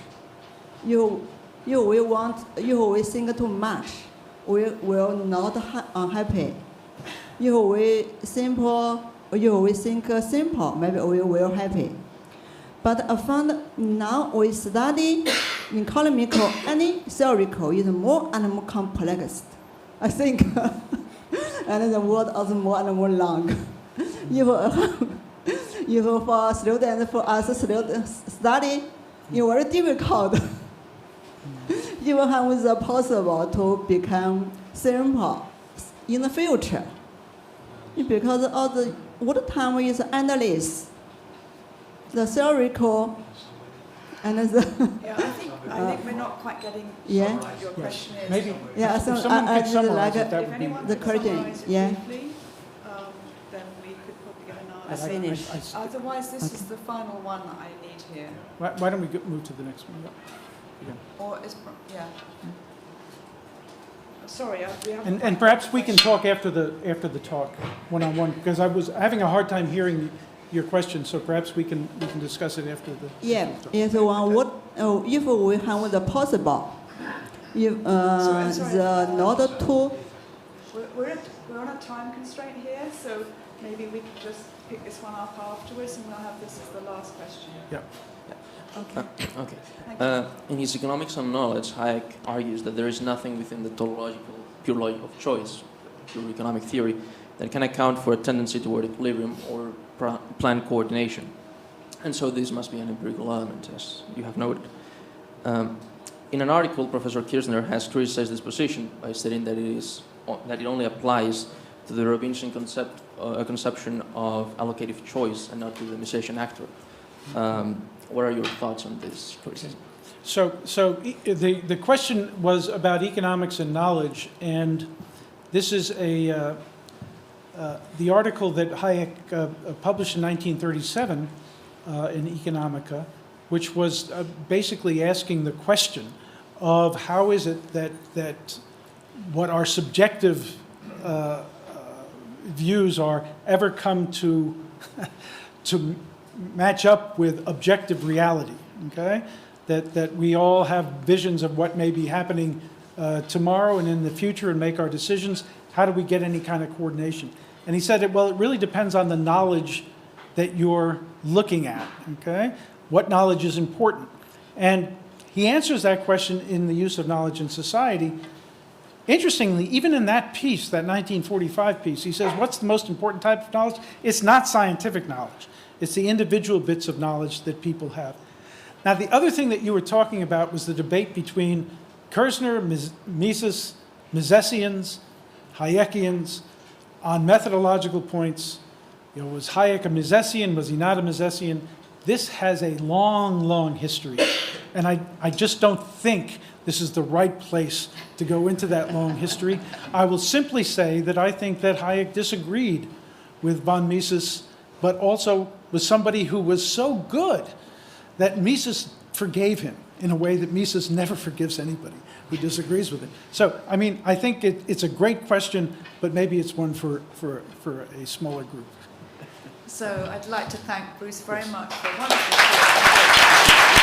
[SPEAKER 10] If we think too much, we will not unhappy. If we simple, if we think simple, maybe we will happy. But I found now we study economical and theoretical is more and more complex. I think, and the word is more and more long. If for students, for us students study, it's very difficult. Even have the possible to become simple in the future, because all the what time is endless. The theoretical and the
[SPEAKER 1] Yeah, I think we're not quite getting
[SPEAKER 10] Yeah.
[SPEAKER 1] what your question is.
[SPEAKER 2] Maybe
[SPEAKER 10] yeah.
[SPEAKER 2] if
[SPEAKER 10] So
[SPEAKER 2] someone
[SPEAKER 10] I
[SPEAKER 2] could summarize
[SPEAKER 10] like
[SPEAKER 2] it, that
[SPEAKER 1] If
[SPEAKER 2] would be...
[SPEAKER 1] anyone
[SPEAKER 10] the
[SPEAKER 1] could
[SPEAKER 10] curtain,
[SPEAKER 1] summarise it
[SPEAKER 10] yeah.
[SPEAKER 1] briefly, then we could probably get an
[SPEAKER 2] but
[SPEAKER 1] answer.
[SPEAKER 10] Finish.
[SPEAKER 1] Otherwise, this is the final one that I need here.
[SPEAKER 2] Why don't we move to the next one?
[SPEAKER 1] Or is, yeah. Sorry, we haven't.
[SPEAKER 2] And perhaps we can talk after the talk, one-on-one, because I was having a hard time hearing your question, so perhaps we can discuss it after the...
[SPEAKER 10] Yeah. If one if we have the possible, if
[SPEAKER 1] sorry,
[SPEAKER 10] the not to.
[SPEAKER 1] We're on a time constraint here, so maybe we can just pick this one up afterwards, and we'll have this as the last question.
[SPEAKER 2] Yeah.
[SPEAKER 1] Okay.
[SPEAKER 11] Okay.
[SPEAKER 1] Thank you.
[SPEAKER 11] In his Economics of Knowledge, Hayek argues that there is nothing within the pure logic of choice, pure economic theory, that can account for a tendency toward equilibrium or planned coordination. And so this must be an empirical element, as you have noted. In an article, Professor Kirchner has criticized this position by stating that it only applies to the Robinson conception of allocative choice and not to the Misesian actor. What are your thoughts on this criticism?
[SPEAKER 2] So the question was about economics and knowledge, and this is the article that Hayek published in 1937 in Economica, which was basically asking the question of how is it that what our subjective views are ever come to match up with objective reality, okay? That we all have visions of what may be happening tomorrow and in the future and make our decisions. How do we get any kind of coordination? And he said, well, it really depends on the knowledge that you're looking at, okay? What knowledge is important? And he answers that question in the use of knowledge in society. Interestingly, even in that piece, that 1945 piece, he says, what's the most important type of knowledge? It's not scientific knowledge. It's the individual bits of knowledge that people have. Now, the other thing that you were talking about was the debate between Kirchner, Mises, Misesians, Hayekians on methodological points. You know, was Hayek a Misesian? Was he not a Misesian? This has a long, long history. And I just don't think this is the right place to go into that long history. I will simply say that I think that Hayek disagreed with von Mises, but also was somebody who was so good that Mises forgave him in a way that Mises never forgives anybody who disagrees with it. So, I mean, I think it's a great question, but maybe it's one for a smaller group.
[SPEAKER 1] So I'd like to thank Bruce very much for a wonderful talk.